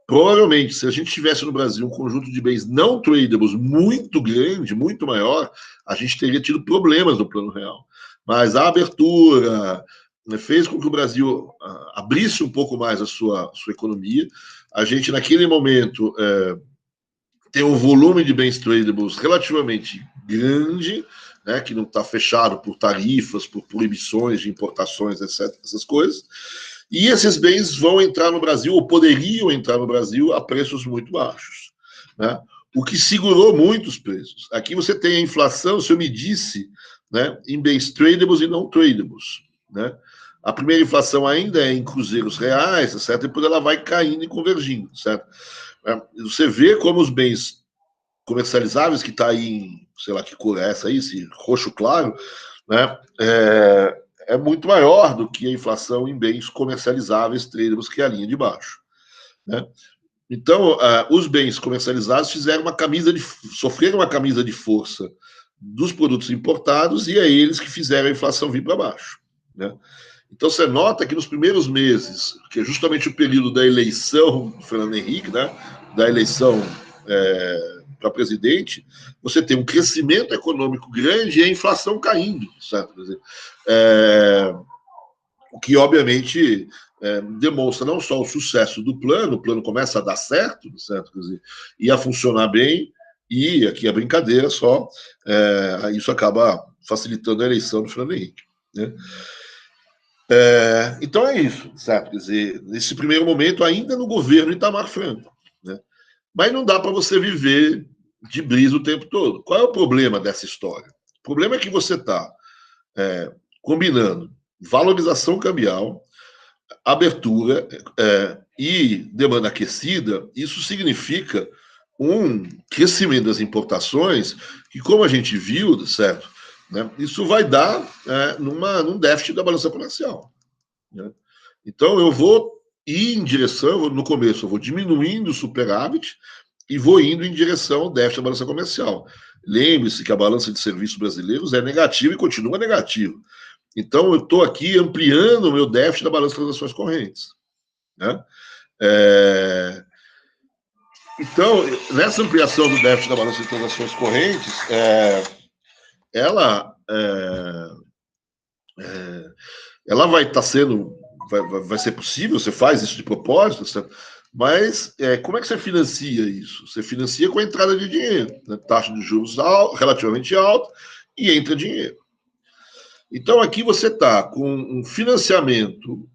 Provavelmente, se a gente tivesse no Brasil um conjunto de bens não tradables muito grande, muito maior, a gente teria tido problemas no plano real. Mas a abertura fez com que o Brasil abrisse um pouco mais a sua economia. A gente, naquele momento, tem um volume de bens tradables relativamente grande, né, que não está fechado por tarifas, por proibições de importações, etc., essas coisas. E esses bens vão entrar no Brasil, ou poderiam entrar no Brasil, a preços muito baixos. Né? O que segurou muito os preços. Aqui você tem a inflação, se eu me disse, né, em bens tradables e não tradables. Né? A primeira inflação ainda é em cruzeiros reais, certo? Depois ela vai caindo e convergindo, certo? Você vê como os bens comercializáveis, que está aí em, sei lá que cor é essa aí, esse roxo claro, né? É muito maior do que a inflação em bens comercializáveis, tradables, que é a linha de baixo. Né? Então, os bens comercializados sofreram uma camisa de força dos produtos importados e é eles que fizeram a inflação vir para baixo. Né? Então, você nota que nos primeiros meses, que é justamente o período da eleição do Fernando Henrique, né, da eleição para presidente, você tem um crescimento econômico grande e a inflação caindo, certo? Quer dizer, o que, obviamente, demonstra não só o sucesso do plano, o plano começa a dar certo, certo? Quer dizer, e a funcionar bem, e aqui é brincadeira só, isso acaba facilitando a eleição do Fernando Henrique. Né? Então é isso, certo? Quer dizer, nesse primeiro momento, ainda no governo Itamar Franco. Né? Mas não dá para você viver de brisa o tempo todo. Qual é o problema dessa história? O problema é que você está combinando valorização cambial, abertura e demanda aquecida. Isso significa um crescimento das importações que, como a gente viu, certo? Né, isso vai dar num déficit da balança comercial. né? Então, eu vou ir em direção, no começo, eu vou diminuindo o superávit e vou indo em direção ao déficit da balança comercial. Lembre-se que a balança de serviços brasileiros é negativa e continua negativa. Então, eu estou aqui ampliando o meu déficit da balança de transações correntes, né? Então, nessa ampliação do déficit da balança de transações correntes, ela, ela vai estar sendo, vai ser possível, você faz isso de propósito, certo? Mas como é que você financia isso? Você financia com a entrada de dinheiro, né? Taxa de juros relativamente alta e entra dinheiro. Então, aqui você está com um financiamento,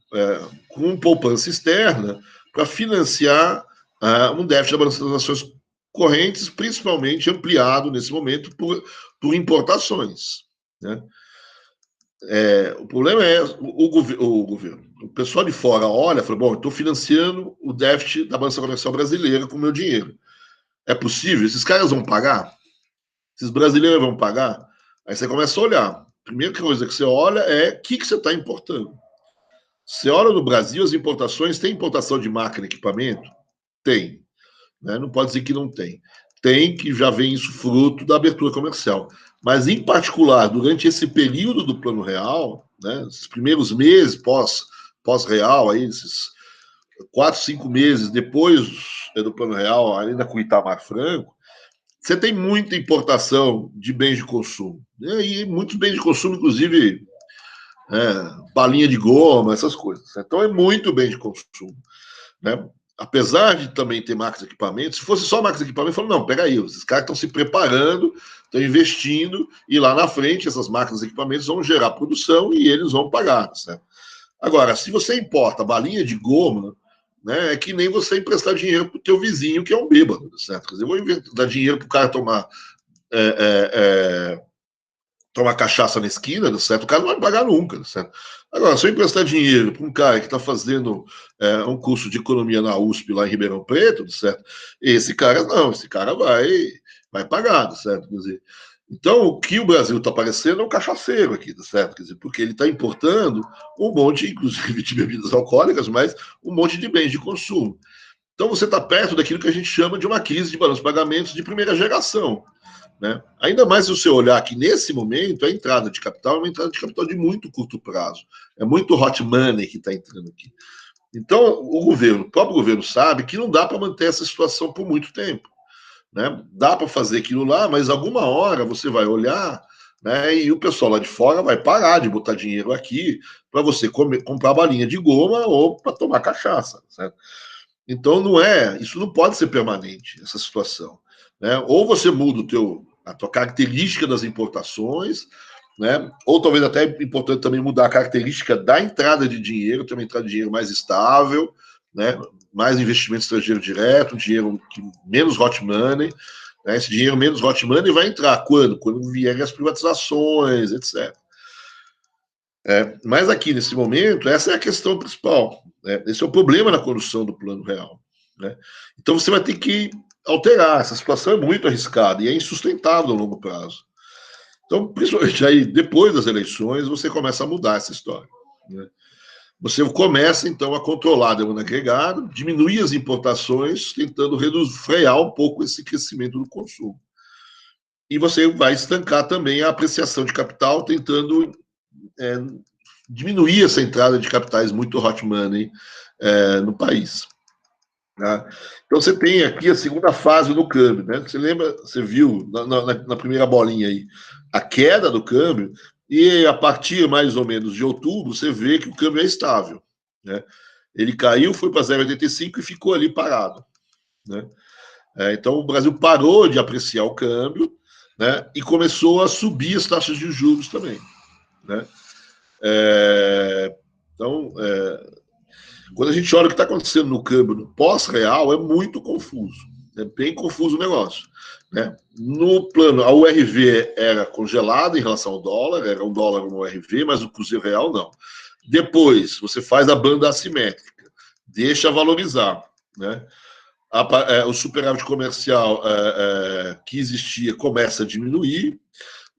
com poupança externa, para financiar um déficit da balança das transações correntes, principalmente ampliado nesse momento por importações, né? O problema é o governo. O pessoal de fora olha e fala, bom, eu estou financiando o déficit da balança comercial brasileira com o meu dinheiro. É possível? Esses caras vão pagar? Esses brasileiros vão pagar? Aí você começa a olhar. A primeira coisa que você olha é o que você está importando. Você olha no Brasil, as importações, tem importação de máquina e equipamento? Tem. Né? Não pode dizer que não tem. Tem, que já vem isso fruto da abertura comercial. Mas, em particular, durante esse período do Plano Real, né, esses primeiros meses pós-real, aí, esses 4, 5 meses depois do Plano Real, ainda com o Itamar Franco, você tem muita importação de bens de consumo. Né, e muitos bens de consumo, inclusive balinha de goma, essas coisas. Então, é muito bem de consumo. Né? Apesar de também ter máquinas e equipamentos, se fosse só máquinas e equipamentos, eu falo, não, peraí, esses caras estão se preparando, estão investindo, e lá na frente essas máquinas e equipamentos vão gerar produção e eles vão pagar. Certo? Agora, se você importa balinha de goma, né, é que nem você emprestar dinheiro para o teu vizinho, que é um bêbado, certo? Quer dizer, eu vou dar dinheiro para o cara tomar cachaça na esquina, certo? O cara não vai pagar nunca, certo? Agora, se eu emprestar dinheiro para um cara que está fazendo um curso de economia na USP lá em Ribeirão Preto, certo? Esse cara não, esse cara vai pagar, certo? Quer dizer, então, o que o Brasil está parecendo é um cachaceiro aqui, certo? Quer dizer, porque ele está importando um monte, inclusive, de bebidas alcoólicas, mas um monte de bens de consumo. Então, você está perto daquilo que a gente chama de uma crise de balanço de pagamentos de primeira geração. Né? Ainda mais se você olhar que, nesse momento, a entrada de capital é uma entrada de capital de muito curto prazo. É muito hot money que está entrando aqui. Então, o próprio governo sabe que não dá para manter essa situação por muito tempo. Né? Dá para fazer aquilo lá, mas alguma hora você vai olhar, né, e o pessoal lá de fora vai parar de botar dinheiro aqui para você comprar balinha de goma ou para tomar cachaça. Certo? Então, isso não pode ser permanente, essa situação. Né? Ou você muda a tua característica das importações, né? Ou talvez até é importante também mudar a característica da entrada de dinheiro, ter uma entrada de dinheiro mais estável, né? Mais investimento estrangeiro direto, dinheiro menos hot money. Né? Esse dinheiro menos hot money vai entrar quando? Quando vierem as privatizações, etc. Mas aqui, nesse momento, essa é a questão principal. Né? Esse é o problema na condução do Plano Real. Né? Então, você vai ter que alterar. Essa situação é muito arriscada e é insustentável a longo prazo. Então, principalmente aí, depois das eleições, você começa a mudar essa história. Né? Você começa, então, a controlar a demanda agregada, diminuir as importações, tentando frear um pouco esse crescimento do consumo. E você vai estancar também a apreciação de capital, tentando diminuir essa entrada de capitais muito hot money no país. Tá? Então você tem aqui a segunda fase do câmbio. Né? Você lembra, você viu na primeira bolinha aí a queda do câmbio, e a partir mais ou menos de outubro você vê que o câmbio é estável. Né? Ele caiu, foi para 0,85 e ficou ali parado. Né? Então o Brasil parou de apreciar o câmbio, né? E começou a subir as taxas de juros também. Né? Então, quando a gente olha o que está acontecendo no câmbio no pós-real, é muito confuso. É bem confuso o negócio. Né? No plano, a URV era congelada em relação ao dólar, era um dólar no URV, mas o Cruzeiro Real não. Depois, você faz a banda assimétrica, deixa valorizar. Né? O superávit comercial que existia começa a diminuir,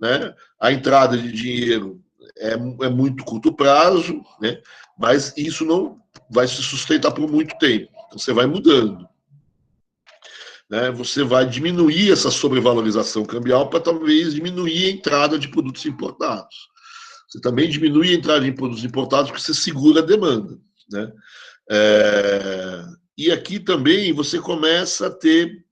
né? A entrada de dinheiro é muito curto prazo, né? mas isso não vai se sustentar por muito tempo. Então, você vai mudando. Né? Você vai diminuir essa sobrevalorização cambial para talvez diminuir a entrada de produtos importados. Você também diminui a entrada de produtos importados porque você segura a demanda. Né? E aqui também você começa a ter,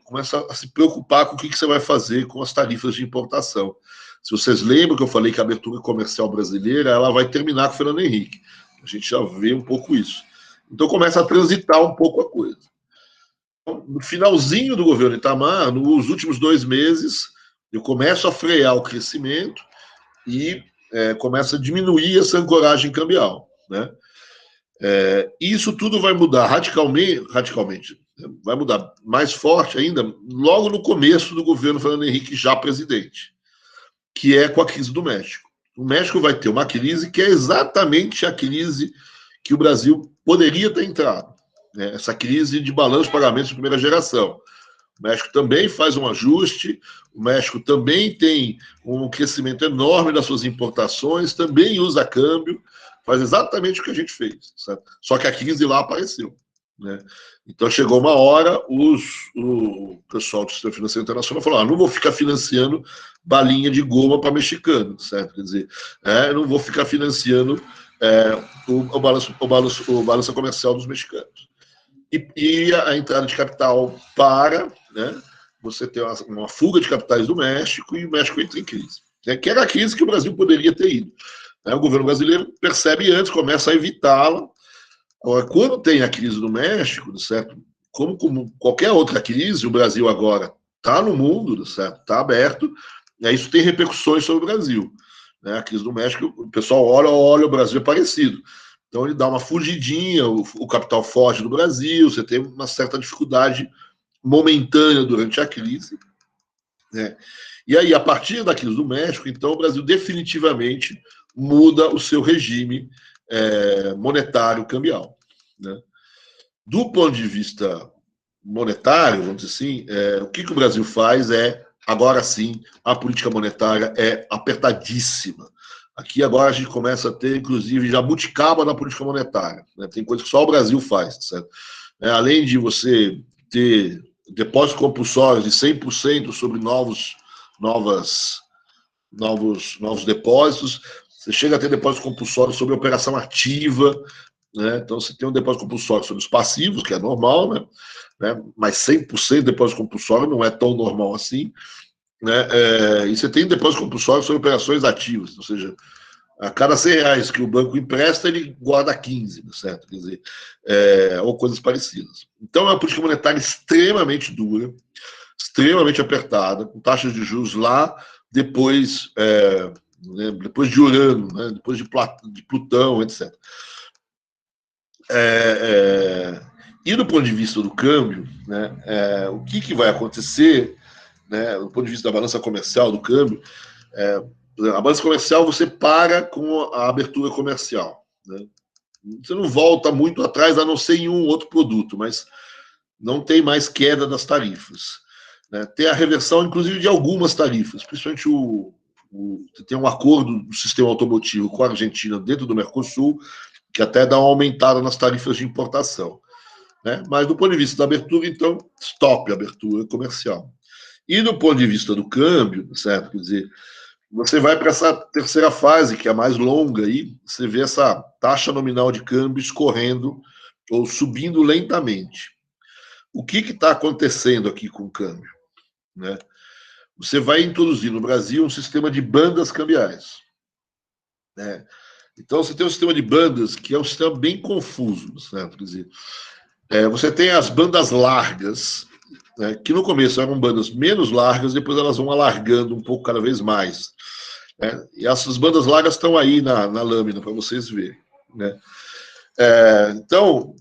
começa a se preocupar com o que você vai fazer com as tarifas de importação. Se vocês lembram que eu falei que a abertura comercial brasileira ela vai terminar com o Fernando Henrique. A gente já vê um pouco isso. Então começa a transitar um pouco a coisa. No finalzinho do governo Itamar, nos últimos 2 meses, eu começo a frear o crescimento e começa a diminuir essa ancoragem cambial. Né? Isso tudo vai mudar radicalmente, vai mudar mais forte ainda logo no começo do governo Fernando Henrique, já presidente, que é com a crise do México. O México vai ter uma crise que é exatamente a crise que o Brasil poderia ter entrado. Né? Essa crise de balanço de pagamentos de primeira geração. O México também faz um ajuste, o México também tem um crescimento enorme das suas importações, também usa câmbio, faz exatamente o que a gente fez. Certo? Só que a crise lá apareceu. Né? Então chegou uma hora, o pessoal do Sistema Financeiro Internacional falou: não vou ficar financiando balinha de goma para mexicano, certo? Quer dizer, não vou ficar financiando o balanço comercial dos mexicanos. E a entrada de capital para, né? Você tem uma fuga de capitais do México e o México entra em crise. Que era a crise que o Brasil poderia ter ido. O governo brasileiro percebe antes, começa a evitá-la. Agora, quando tem a crise do México, certo? Como qualquer outra crise, o Brasil agora está no mundo, certo? Está aberto, e isso tem repercussões sobre o Brasil. A crise do México, o pessoal olha, o Brasil é parecido. Então ele dá uma fugidinha, o capital foge do Brasil, você tem uma certa dificuldade momentânea durante a crise. Né? E aí, a partir da crise do México, então, o Brasil definitivamente muda o seu regime monetário cambial. Né? Do ponto de vista monetário, vamos dizer assim, o que o Brasil faz agora sim, a política monetária é apertadíssima. Aqui agora a gente começa a ter, inclusive, jabuticaba na política monetária. Né? Tem coisa que só o Brasil faz, certo? Além de você ter depósitos compulsórios de 100% sobre novos depósitos, você chega a ter depósito compulsório sobre operação ativa, né? Então você tem um depósito compulsório sobre os passivos, que é normal, né? Mas 100% de depósito compulsório não é tão normal assim. Né? E você tem depósito compulsório sobre operações ativas, ou seja, a cada R$100 que o banco empresta, ele guarda 15, certo? Quer dizer, ou coisas parecidas. Então, é uma política monetária extremamente dura, extremamente apertada, com taxas de juros lá, depois de Urano, né? Depois de Plutão, etc. E do ponto de vista do câmbio, né? O que vai acontecer, né, do ponto de vista da balança comercial, do câmbio, a balança comercial você para com a abertura comercial. Né? Você não volta muito atrás, a não ser em um outro produto, mas não tem mais queda das tarifas. Né? Tem a reversão, inclusive, de algumas tarifas, principalmente tem um acordo do sistema automotivo com a Argentina dentro do Mercosul, que até dá uma aumentada nas tarifas de importação. Né? Mas do ponto de vista da abertura, então, stop a abertura comercial. E do ponto de vista do câmbio, certo? Quer dizer, você vai para essa terceira fase, que é a mais longa, aí você vê essa taxa nominal de câmbio escorrendo ou subindo lentamente. O que está acontecendo aqui com o câmbio? Né? Você vai introduzir no Brasil um sistema de bandas cambiais. Né? Então, você tem um sistema de bandas que é um sistema bem confuso. Certo? Quer dizer, você tem as bandas largas, né, que no começo eram bandas menos largas, depois elas vão alargando um pouco cada vez mais. Né? E essas bandas largas estão aí na lâmina para vocês verem. Né? Então,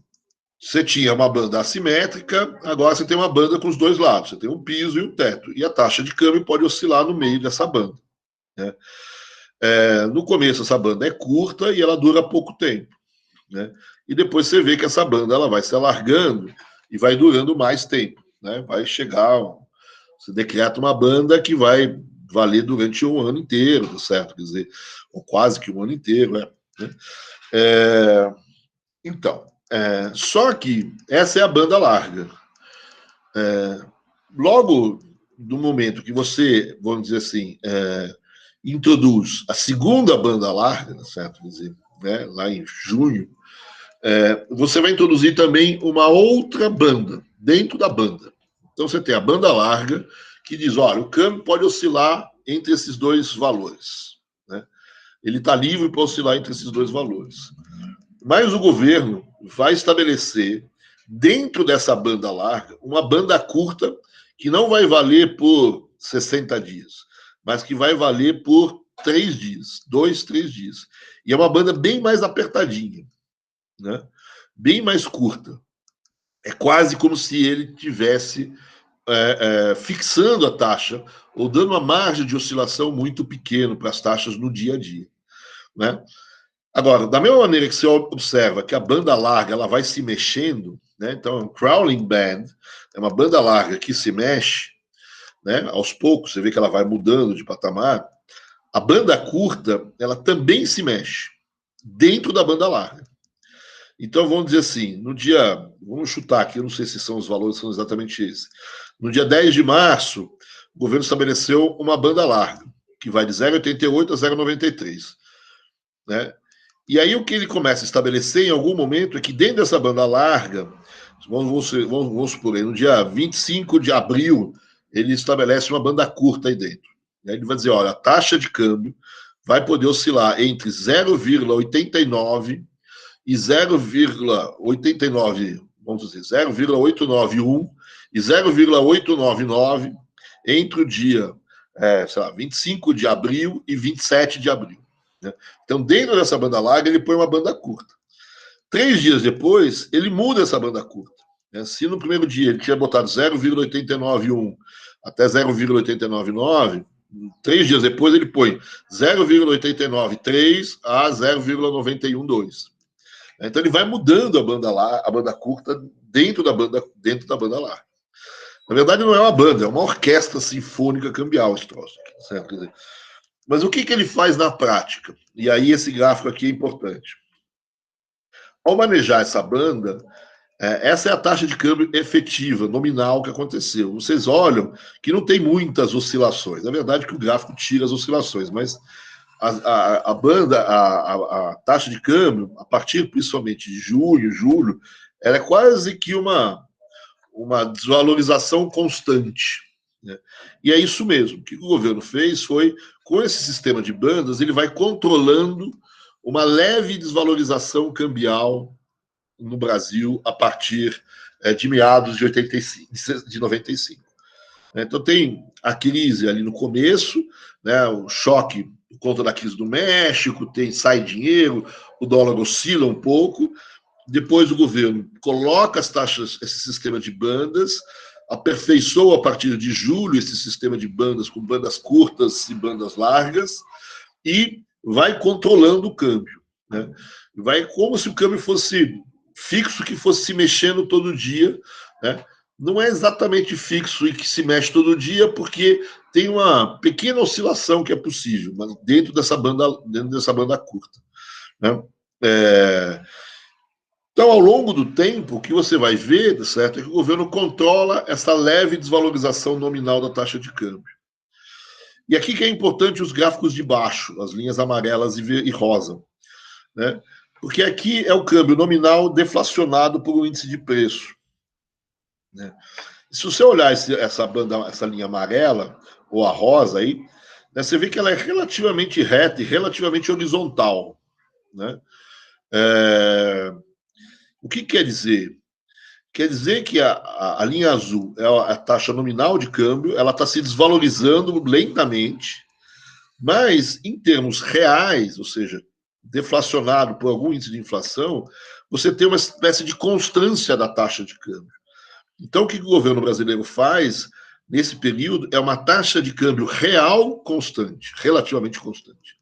você tinha uma banda assimétrica, agora você tem uma banda com os dois lados. Você tem um piso e um teto. E a taxa de câmbio pode oscilar no meio dessa banda. Né? No começo, essa banda é curta e ela dura pouco tempo. Né? E depois você vê que essa banda ela vai se alargando e vai durando mais tempo. Né? Vai chegar, você decreta uma banda que vai valer durante um ano inteiro, certo? Quer dizer, ou quase que um ano inteiro. Né? né? Então, só que essa é a banda larga. Logo do momento que você, vamos dizer assim, introduz a segunda banda larga, certo? Quer dizer, né, lá em junho, você vai introduzir também uma outra banda dentro da banda. Então você tem a banda larga que diz, olha, o câmbio pode oscilar entre esses dois valores, né? Ele está livre para oscilar entre esses dois valores. Mas o governo vai estabelecer, dentro dessa banda larga, uma banda curta que não vai valer por 60 dias, mas que vai valer por 3 dias, 2, 3 dias. E é uma banda bem mais apertadinha, né? Bem mais curta. É quase como se ele tivesse fixando a taxa ou dando uma margem de oscilação muito pequena para as taxas no dia a dia, né? Agora, da mesma maneira que você observa que a banda larga ela vai se mexendo, né? Então, um crawling band é uma banda larga que se mexe, né? Aos poucos, você vê que ela vai mudando de patamar. A banda curta, ela também se mexe dentro da banda larga. Então, vamos dizer assim, no dia, vamos chutar aqui, eu não sei se são os valores, são exatamente esses. No dia 10 de março, o governo estabeleceu uma banda larga, que vai de 0,88 a 0,93, né? E aí o que ele começa a estabelecer em algum momento é que dentro dessa banda larga, vamos supor aí, no dia 25 de abril, ele estabelece uma banda curta aí dentro. E aí ele vai dizer, olha, a taxa de câmbio vai poder oscilar entre 0,89 e 0,89, vamos dizer, 0,891 e 0,899 entre o dia, sei lá, 25 de abril e 27 de abril. Né? Então, dentro dessa banda larga, ele põe uma banda curta. 3 dias depois, ele muda essa banda curta. Né? Se no primeiro dia ele tinha botado 0,891 até 0,899, 3 dias depois ele põe 0,893 a 0,912. Então ele vai mudando a banda curta dentro da banda larga. Na verdade, não é uma banda, é uma orquestra sinfônica cambial esse troço. Certo? Quer dizer, mas o que ele faz na prática? E aí esse gráfico aqui é importante. Ao manejar essa banda, essa é a taxa de câmbio efetiva, nominal, que aconteceu. Vocês olham que não tem muitas oscilações. É verdade que o gráfico tira as oscilações, mas a banda, a taxa de câmbio, a partir principalmente de junho, julho, ela é quase que uma desvalorização constante. Né? E é isso mesmo. O que o governo fez foi, com esse sistema de bandas, ele vai controlando uma leve desvalorização cambial no Brasil a partir de meados de 85, de 95. Então tem a crise ali no começo, né, o choque por conta da crise do México, sai dinheiro, o dólar oscila um pouco, depois o governo coloca as taxas, esse sistema de bandas, aperfeiçoa a partir de julho esse sistema de bandas com bandas curtas e bandas largas e vai controlando o câmbio. Né? Vai como se o câmbio fosse fixo, que fosse se mexendo todo dia. Né? Não é exatamente fixo e que se mexe todo dia, porque tem uma pequena oscilação que é possível, mas dentro dessa banda curta. Né? Então, ao longo do tempo, o que você vai ver, certo, é que o governo controla essa leve desvalorização nominal da taxa de câmbio. E aqui que é importante os gráficos de baixo, as linhas amarelas e rosa. Né? Porque aqui é o câmbio nominal deflacionado por um índice de preço. Né? Se você olhar essa linha amarela, ou a rosa aí, né, você vê que ela é relativamente reta e relativamente horizontal. Né? O que quer dizer? Quer dizer que a linha azul é a taxa nominal de câmbio, ela está se desvalorizando lentamente, mas em termos reais, ou seja, deflacionado por algum índice de inflação, você tem uma espécie de constância da taxa de câmbio. Então, o que o governo brasileiro faz nesse período é uma taxa de câmbio real constante, relativamente constante,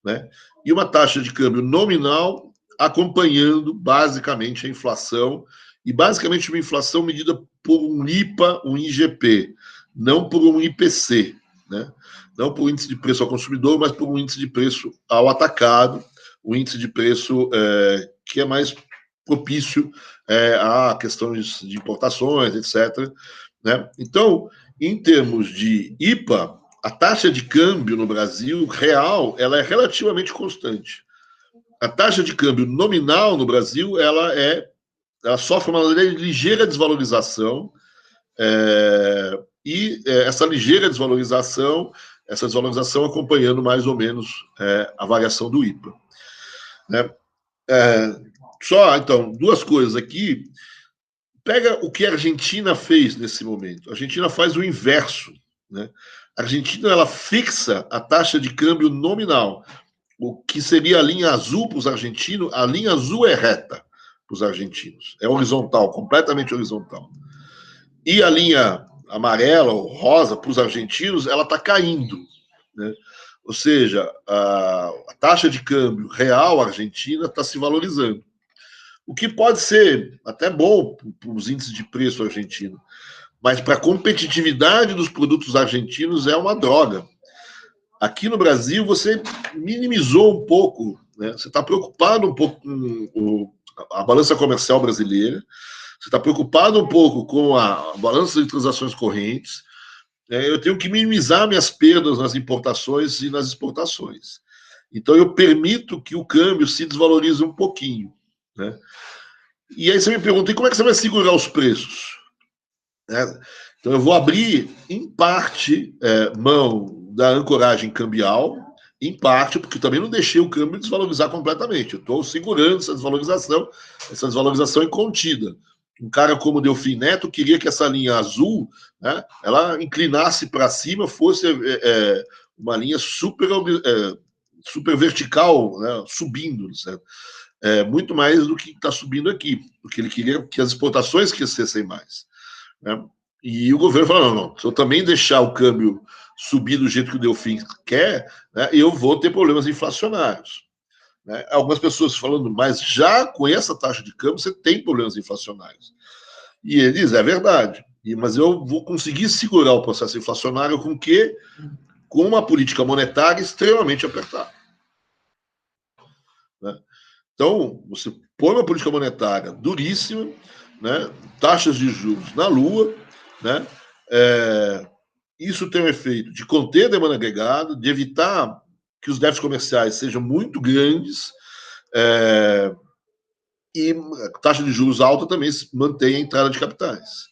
né? E uma taxa de câmbio nominal acompanhando basicamente a inflação, e basicamente uma inflação medida por um IPA, um IGP, não por um IPC, né? Não por índice de preço ao consumidor, mas por um índice de preço ao atacado, o índice de preço que é mais propício a questões de importações, etc. Né? Então, em termos de IPA, a taxa de câmbio no Brasil real ela é relativamente constante. A taxa de câmbio nominal no Brasil ela sofre uma ligeira desvalorização, essa ligeira desvalorização, essa desvalorização acompanhando mais ou menos a variação do IPA. Né? Só, então, duas coisas aqui. Pega o que a Argentina fez nesse momento. A Argentina faz o inverso. Né? A Argentina ela fixa a taxa de câmbio nominal. O que seria a linha azul para os argentinos, a linha azul é reta para os argentinos. É horizontal, completamente horizontal. E a linha amarela ou rosa para os argentinos, ela está caindo. Né? Ou seja, a taxa de câmbio real argentina está se valorizando. O que pode ser até bom para os índices de preço argentino, mas para a competitividade dos produtos argentinos é uma droga. Aqui no Brasil, você minimizou um pouco, né? Você está preocupado um pouco com a balança comercial brasileira, você está preocupado um pouco com a balança de transações correntes. Eu tenho que minimizar minhas perdas nas importações e nas exportações. Então, eu permito que o câmbio se desvalorize um pouquinho. Né? E aí você me pergunta, e como é que você vai segurar os preços? Então, eu vou abrir, em parte, mão da ancoragem cambial, em parte, porque também não deixei o câmbio desvalorizar completamente. Eu estou segurando essa desvalorização é contida. Um cara como Delfim Neto queria que essa linha azul, né, ela inclinasse para cima, fosse uma linha super vertical, né, subindo, certo? Muito mais do que está subindo aqui, porque ele queria que as exportações crescessem mais. Né? E o governo falou, não, se eu também deixar o câmbio subir do jeito que o Delfim quer, né, eu vou ter problemas inflacionários. Né? Algumas pessoas falando, mas já com essa taxa de câmbio você tem problemas inflacionários. E ele diz, é verdade, mas eu vou conseguir segurar o processo inflacionário com o quê? Com uma política monetária extremamente apertada. Né? Então, você põe uma política monetária duríssima, né? Taxas de juros na lua, né? Isso tem um efeito de conter a demanda agregada, de evitar que os déficits comerciais sejam muito grandes, e a taxa de juros alta também mantém a entrada de capitais.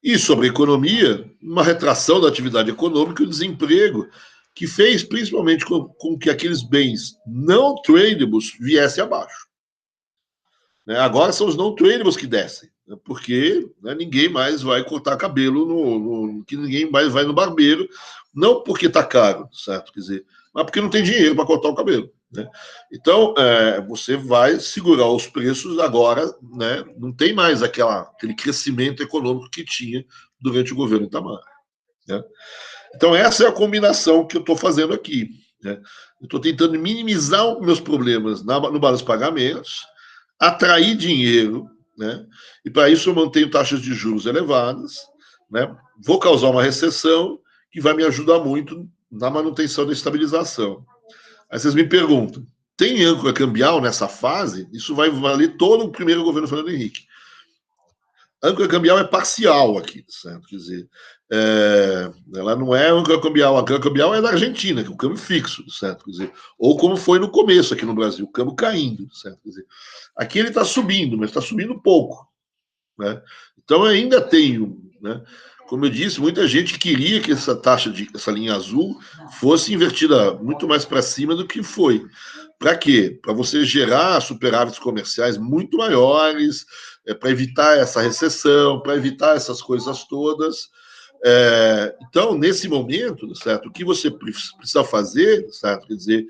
E sobre a economia, uma retração da atividade econômica e o desemprego, que fez principalmente com que aqueles bens não tradables viessem abaixo. Agora são os não tradables que descem, porque ninguém mais vai cortar cabelo, que ninguém mais vai no barbeiro, não porque está caro, certo? Quer dizer, mas porque não tem dinheiro para cortar o cabelo. Né? Então, você vai segurar os preços agora, né? Não tem mais aquele crescimento econômico que tinha durante o governo Itamar. Né? Então, essa é a combinação que eu estou fazendo aqui. Né? Eu estou tentando minimizar os meus problemas no balanço de pagamentos, atrair dinheiro, né? E para isso eu mantenho taxas de juros elevadas, né? Vou causar uma recessão que vai me ajudar muito na manutenção da estabilização. Aí vocês me perguntam, tem âncora cambial nessa fase? Isso vai valer todo o primeiro governo Fernando Henrique. Âncora cambial é parcial aqui, certo? Quer dizer, ela não é âncora cambial. A âncora cambial é da Argentina, que é o câmbio fixo, certo? Quer dizer, ou como foi no começo aqui no Brasil, o câmbio caindo, certo? Quer dizer, aqui ele está subindo, mas está subindo pouco. Né? Então ainda tem, né? Como eu disse, muita gente queria que essa linha azul fosse invertida muito mais para cima do que foi. Para quê? Para você gerar superávites comerciais muito maiores, para evitar essa recessão, para evitar essas coisas todas. Então, nesse momento, certo, o que você precisa fazer, certo, quer dizer,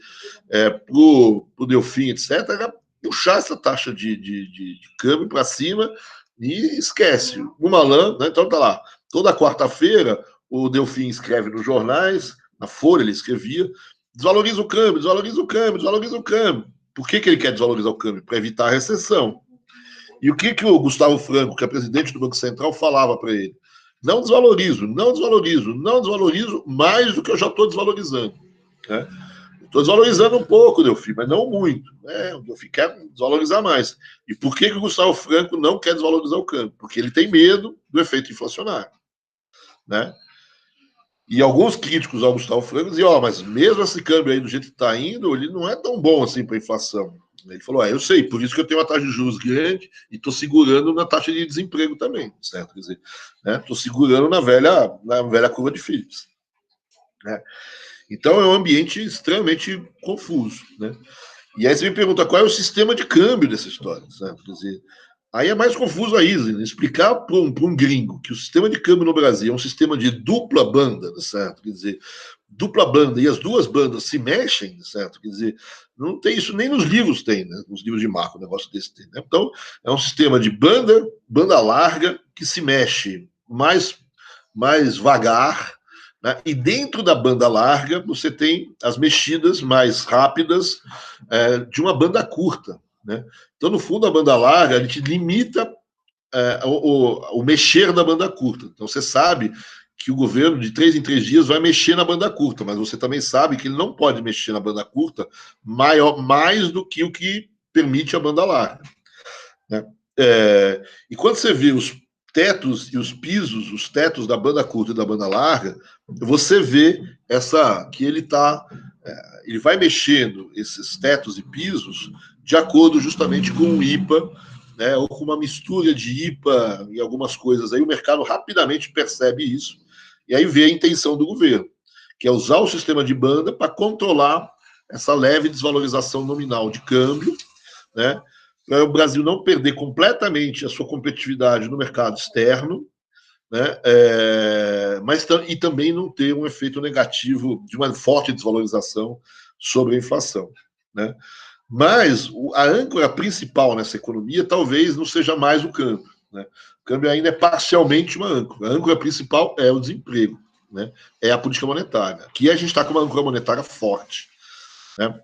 para o Delfim, etc., era puxar essa taxa de câmbio para cima e esquece. O Malan, né, então tá lá, toda quarta-feira o Delfim escreve nos jornais, na Folha ele escrevia, desvaloriza o câmbio, desvaloriza o câmbio, desvaloriza o câmbio. Por que ele quer desvalorizar o câmbio? Para evitar a recessão. E o que o Gustavo Franco, que é presidente do Banco Central, falava para ele? Não desvalorizo, não desvalorizo, não desvalorizo mais do que eu já estou desvalorizando. Né? Estou desvalorizando um pouco, Delfim, mas não muito. O Delfim quer desvalorizar mais. E por que o Gustavo Franco não quer desvalorizar o câmbio? Porque ele tem medo do efeito inflacionário, né? E alguns críticos ao Gustavo Franco diziam, mas mesmo esse câmbio aí do jeito que está indo, ele não é tão bom assim para a inflação. Ele falou, eu sei, por isso que eu tenho uma taxa de juros grande e estou segurando na taxa de desemprego também, certo? Quer dizer, estou segurando na velha curva de Phillips. Né? Então é um ambiente extremamente confuso, né? E aí você me pergunta qual é o sistema de câmbio dessa história, certo? Quer dizer, aí é mais confuso ainda, né? Explicar para um gringo que o sistema de câmbio no Brasil é um sistema de dupla banda, certo? Quer dizer, dupla banda e as duas bandas se mexem, certo? Quer dizer, não tem isso, nem nos livros tem, né? Nos livros de macro, um negócio desse tem, né? Então, é um sistema de banda larga, que se mexe mais vagar, né? E dentro da banda larga, você tem as mexidas mais rápidas de uma banda curta, né? Então, no fundo, a banda larga, a gente limita o mexer da banda curta. Então, você sabe que o governo, de 3 em 3 dias, vai mexer na banda curta, mas você também sabe que ele não pode mexer na banda curta mais do que o que permite a banda larga. Né? E quando você vê os tetos e os pisos, os tetos da banda curta e da banda larga, você vê que ele vai mexendo esses tetos e pisos de acordo justamente com o IPA, né, ou com uma mistura de IPA e algumas coisas. Aí o mercado rapidamente percebe isso e aí vê a intenção do governo, que é usar o sistema de banda para controlar essa leve desvalorização nominal de câmbio, né, para o Brasil não perder completamente a sua competitividade no mercado externo, né, mas e também não ter um efeito negativo de uma forte desvalorização sobre a inflação. Né? Mas a âncora principal nessa economia talvez não seja mais o câmbio. Né? O câmbio ainda é parcialmente uma âncora. A âncora principal é o desemprego, né? É a política monetária. Aqui a gente está com uma âncora monetária forte. Né?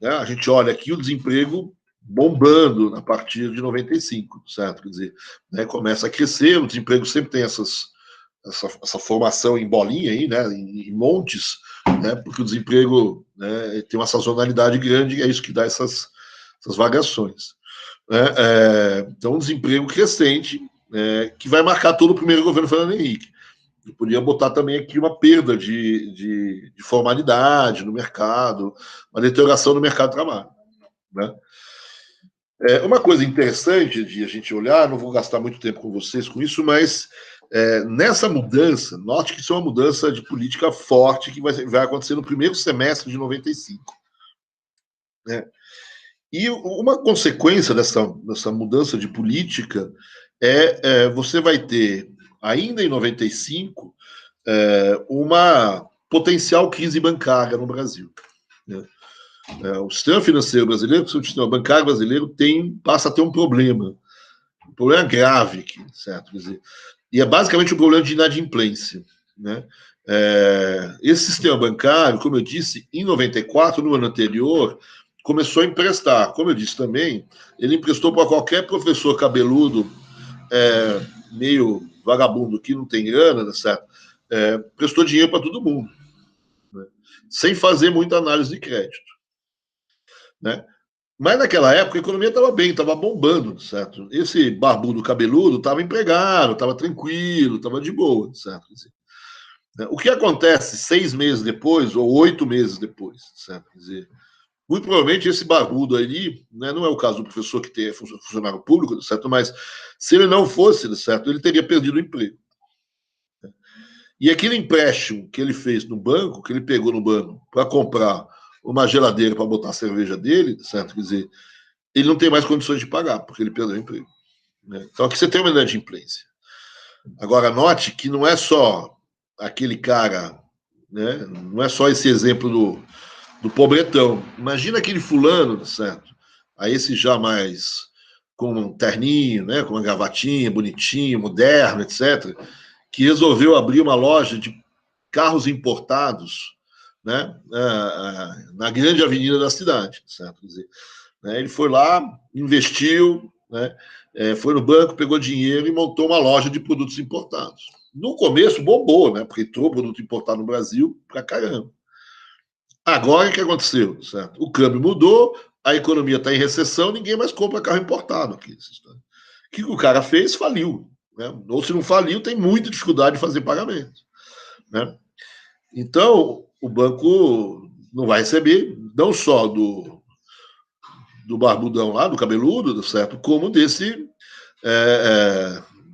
A gente olha aqui o desemprego bombando a partir de 95, certo? Quer dizer, né, começa a crescer, o desemprego sempre tem essa formação em bolinha aí, né, em montes, né, porque o desemprego, né, tem uma sazonalidade grande e é isso que dá essas variações. Né? Então, um desemprego crescente, que vai marcar todo o primeiro governo Fernando Henrique. Eu podia botar também aqui uma perda de formalidade no mercado, uma deterioração no mercado de trabalho. Né? Uma coisa interessante de a gente olhar, não vou gastar muito tempo com vocês com isso, mas nessa mudança, note que isso é uma mudança de política forte que vai acontecer no primeiro semestre de 95. Né? E uma consequência dessa mudança de política você vai ter, ainda em 95, uma potencial crise bancária no Brasil. Né? O sistema financeiro brasileiro, o sistema bancário brasileiro passa a ter um problema grave aqui, certo? Quer dizer, e é basicamente um problema de inadimplência. Né? Esse sistema bancário, como eu disse, em 94, no ano anterior, começou a emprestar. Como eu disse também, ele emprestou para qualquer professor cabeludo, meio vagabundo que não tem grana, certo? Prestou dinheiro para todo mundo, né? Sem fazer muita análise de crédito. Né? Mas naquela época a economia estava bem, estava bombando, certo? Esse barbudo cabeludo estava empregado, estava tranquilo, estava de boa, certo? O que acontece 6 meses depois ou 8 meses depois, certo? Quer dizer, muito provavelmente esse barbudo ali, né, não é o caso do professor que é funcionário público, certo? Mas se ele não fosse, certo, ele teria perdido o emprego. E aquele empréstimo que ele fez no banco, que ele pegou no banco para comprar uma geladeira para botar a cerveja dele, certo? Quer dizer, ele não tem mais condições de pagar, porque ele perdeu o emprego. Né? Então aqui você tem uma inadimplência. Agora, note que não é só aquele cara, né? Não é só esse exemplo do pobretão. Imagina aquele fulano, certo? Aí esse já mais com um terninho, né? Com uma gravatinha, bonitinho, moderno, etc., que resolveu abrir uma loja de carros importados, né? Na grande avenida da cidade, certo? Quer dizer, né? Ele foi lá, investiu, né? Foi no banco, pegou dinheiro e montou uma loja de produtos importados. No começo bombou, né? Porque entrou produto importado no Brasil pra caramba. Agora o que aconteceu? Certo? O câmbio mudou, a economia está em recessão, ninguém mais compra carro importado aqui. O que o cara fez? Faliu. Né? Ou se não faliu, tem muita dificuldade de fazer pagamento. Né? Então, o banco não vai receber, não só do barbudão lá, do cabeludo, certo? Como desse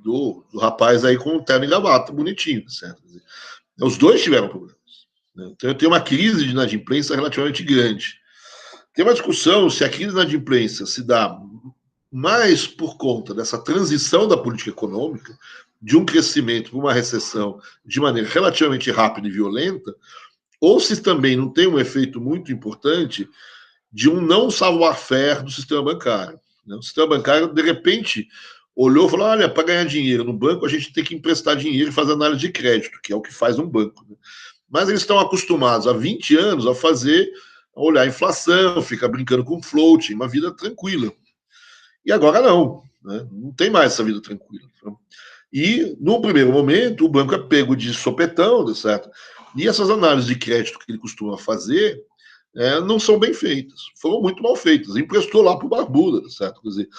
do rapaz aí com o terno e gravata, bonitinho, certo? Os dois tiveram problemas. Né? Então, tem uma crise de inadimplência relativamente grande. Tem uma discussão se a crise de inadimplência se dá mais por conta dessa transição da política econômica, de um crescimento para uma recessão de maneira relativamente rápida e violenta, ou se também não tem um efeito muito importante de um não savoir-faire do sistema bancário. Né? O sistema bancário, de repente, olhou e falou: olha, para ganhar dinheiro no banco, a gente tem que emprestar dinheiro e fazer análise de crédito, que é o que faz um banco. Né? Mas eles estão acostumados há 20 anos a olhar a inflação, ficar brincando com float, uma vida tranquila. E agora não, né? Não tem mais essa vida tranquila. E, no primeiro momento, o banco é pego de sopetão, certo? E essas análises de crédito que ele costuma fazer não são bem feitas, foram muito mal feitas. Emprestou lá para o Barbuda, certo? Quer dizer,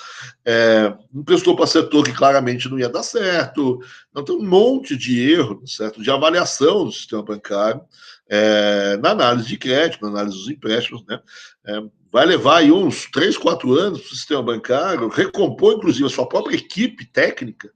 emprestou para setor que claramente não ia dar certo. Então, tem um monte de erro, certo? De avaliação do sistema bancário, na análise de crédito, na análise dos empréstimos, né? Vai levar aí uns 3, 4 anos para o sistema bancário recompor, inclusive, a sua própria equipe técnica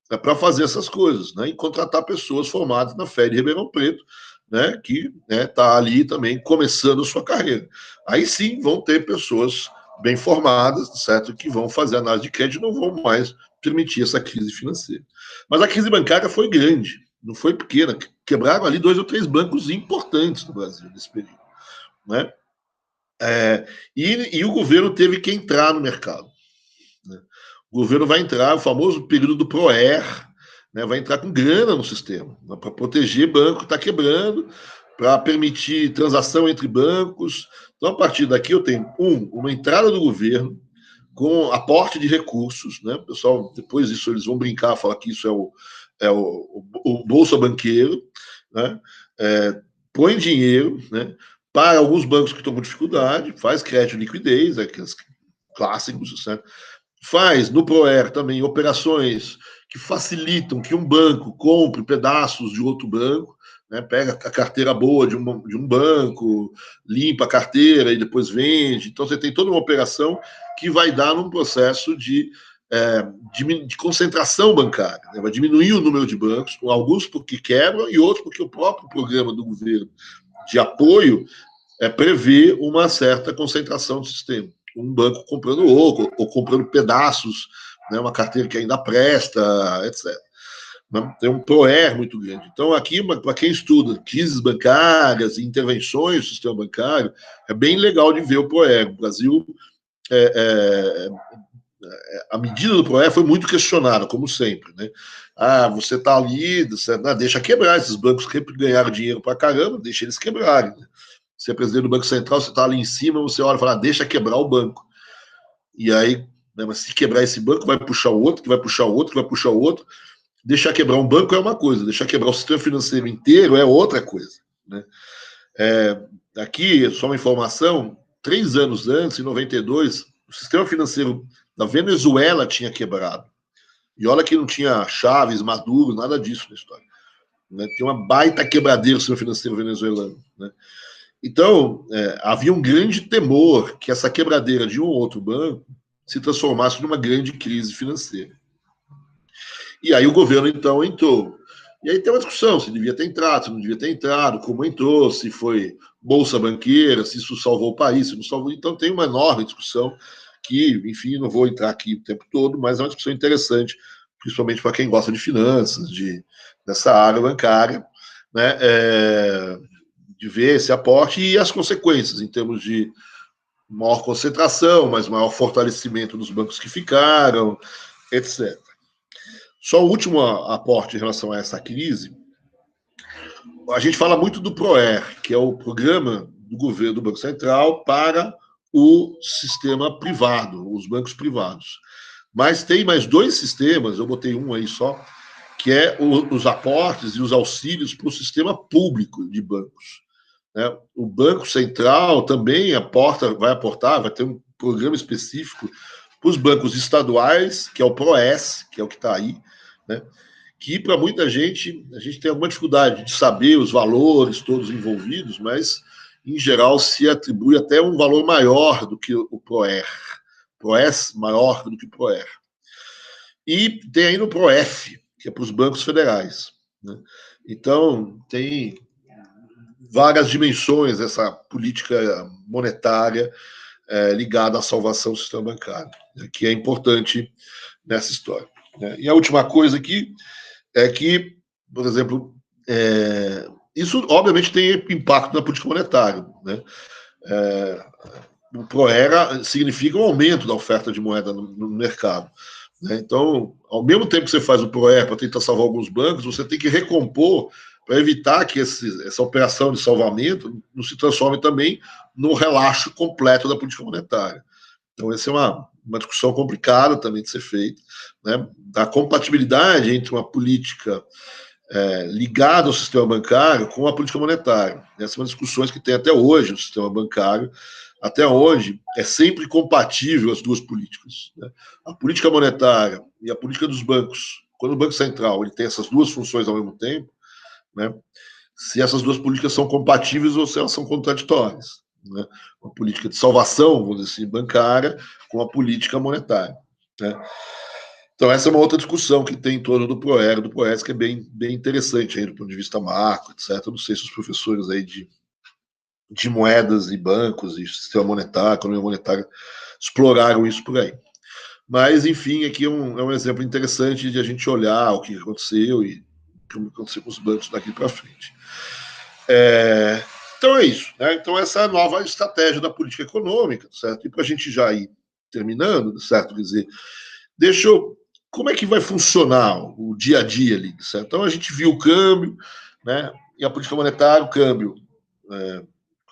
para fazer essas coisas, né? E contratar pessoas formadas na FED Ribeirão Preto, né? Que está ali também começando a sua carreira. Aí sim vão ter pessoas bem formadas, certo? Que vão fazer análise de crédito e não vão mais permitir essa crise financeira. Mas a crise bancária foi grande, não foi pequena. Quebraram ali 2 ou 3 bancos importantes no Brasil nesse período, né? E o governo teve que entrar no mercado. Né? O governo vai entrar, o famoso período do PROER, né, vai entrar com grana no sistema, né, para proteger banco que está quebrando, para permitir transação entre bancos. Então, a partir daqui, eu tenho, uma entrada do governo com aporte de recursos. Né? O pessoal, depois disso, eles vão brincar, falar que isso o Bolsa Banqueiro. Né? Põe dinheiro, né, para alguns bancos que estão com dificuldade, faz crédito de liquidez, aqueles clássicos, certo? Faz no ProER também operações que facilitam que um banco compre pedaços de outro banco, né? Pega a carteira boa de um banco, limpa a carteira e depois vende. Então você tem toda uma operação que vai dar num processo de concentração bancária. Né? Vai diminuir o número de bancos, alguns porque quebram e outros porque o próprio programa do governo de apoio prevê uma certa concentração do sistema. Um banco comprando outro, ou comprando pedaços, né, uma carteira que ainda presta, etc. Tem um PROER muito grande. Então, aqui, para quem estuda crises bancárias e intervenções do sistema bancário, é bem legal de ver o PROER. O Brasil, a medida do PROER foi muito questionada, como sempre. Né? Você está ali, deixa quebrar, esses bancos sempre ganharam dinheiro para caramba, deixa eles quebrarem. Né? Você é presidente do Banco Central, você está ali em cima, você olha e fala, deixa quebrar o banco. E aí, né, mas se quebrar esse banco, vai puxar o outro, que vai puxar o outro, que vai puxar o outro. Deixar quebrar um banco é uma coisa, deixar quebrar o sistema financeiro inteiro é outra coisa. Né? Aqui, só uma informação, 3 anos antes, em 92, o sistema financeiro da Venezuela tinha quebrado. E olha que não tinha Chaves, Maduro, nada disso na história. Né? Tinha uma baita quebradeira o sistema financeiro venezuelano. Né? Então, havia um grande temor que essa quebradeira de um ou outro banco se transformasse numa grande crise financeira. E aí o governo, então, entrou. E aí tem uma discussão, se devia ter entrado, se não devia ter entrado, como entrou, se foi bolsa banqueira, se isso salvou o país, se não salvou. Então tem uma enorme discussão que, enfim, não vou entrar aqui o tempo todo, mas é uma discussão interessante, principalmente para quem gosta de finanças, dessa área bancária, né? De ver esse aporte e as consequências em termos de maior concentração, mas maior fortalecimento dos bancos que ficaram, etc. Só o último aporte em relação a essa crise, a gente fala muito do PROER, que é o programa do governo do Banco Central para o sistema privado, os bancos privados. Mas tem mais 2 sistemas, eu botei um aí só, que é os aportes e os auxílios para o sistema público de bancos. né? O Banco Central também vai ter um programa específico para os bancos estaduais, que é o PROES, que é o que está aí, né? Que para muita gente, a gente tem alguma dificuldade de saber os valores todos envolvidos, mas, em geral, se atribui até um valor maior do que o PROER. PROES maior do que o PROER. E tem ainda o PROEF, que é para os bancos federais, né? Então, tem várias dimensões essa política monetária ligada à salvação do sistema bancário, né, que é importante nessa história, né? E a última coisa aqui é que, por exemplo, isso obviamente tem impacto na política monetária, né? O PROERA significa um aumento da oferta de moeda no mercado, né? Então, ao mesmo tempo que você faz o PROER para tentar salvar alguns bancos, você tem que recompor para evitar que essa operação de salvamento não se transforme também no relaxo completo da política monetária. Então, essa é uma discussão complicada também de ser feita, né? Da compatibilidade entre uma política ligada ao sistema bancário com a política monetária. Essas são as discussões que tem até hoje no sistema bancário, até onde é sempre compatível as duas políticas, né? A política monetária e a política dos bancos, quando o Banco Central ele tem essas duas funções ao mesmo tempo, né? Se essas duas políticas são compatíveis ou se elas são contraditórias, né? Uma política de salvação, vamos dizer assim, bancária com a política monetária, né? Então, essa é uma outra discussão que tem em torno do PROER, do PROES, que é bem interessante aí, do ponto de vista macro, etc. Eu não sei se os professores aí de moedas e bancos e sistema monetário, economia monetária, exploraram isso por aí. Mas, enfim, aqui é um exemplo interessante de a gente olhar o que aconteceu e como aconteceu com os bancos daqui para frente. Então é isso, né? Então essa é a nova estratégia da política econômica, certo? E para a gente já ir terminando, certo? Quer dizer, como é que vai funcionar o dia a dia ali, certo? Então a gente viu o câmbio, né? E a política monetária, o câmbio,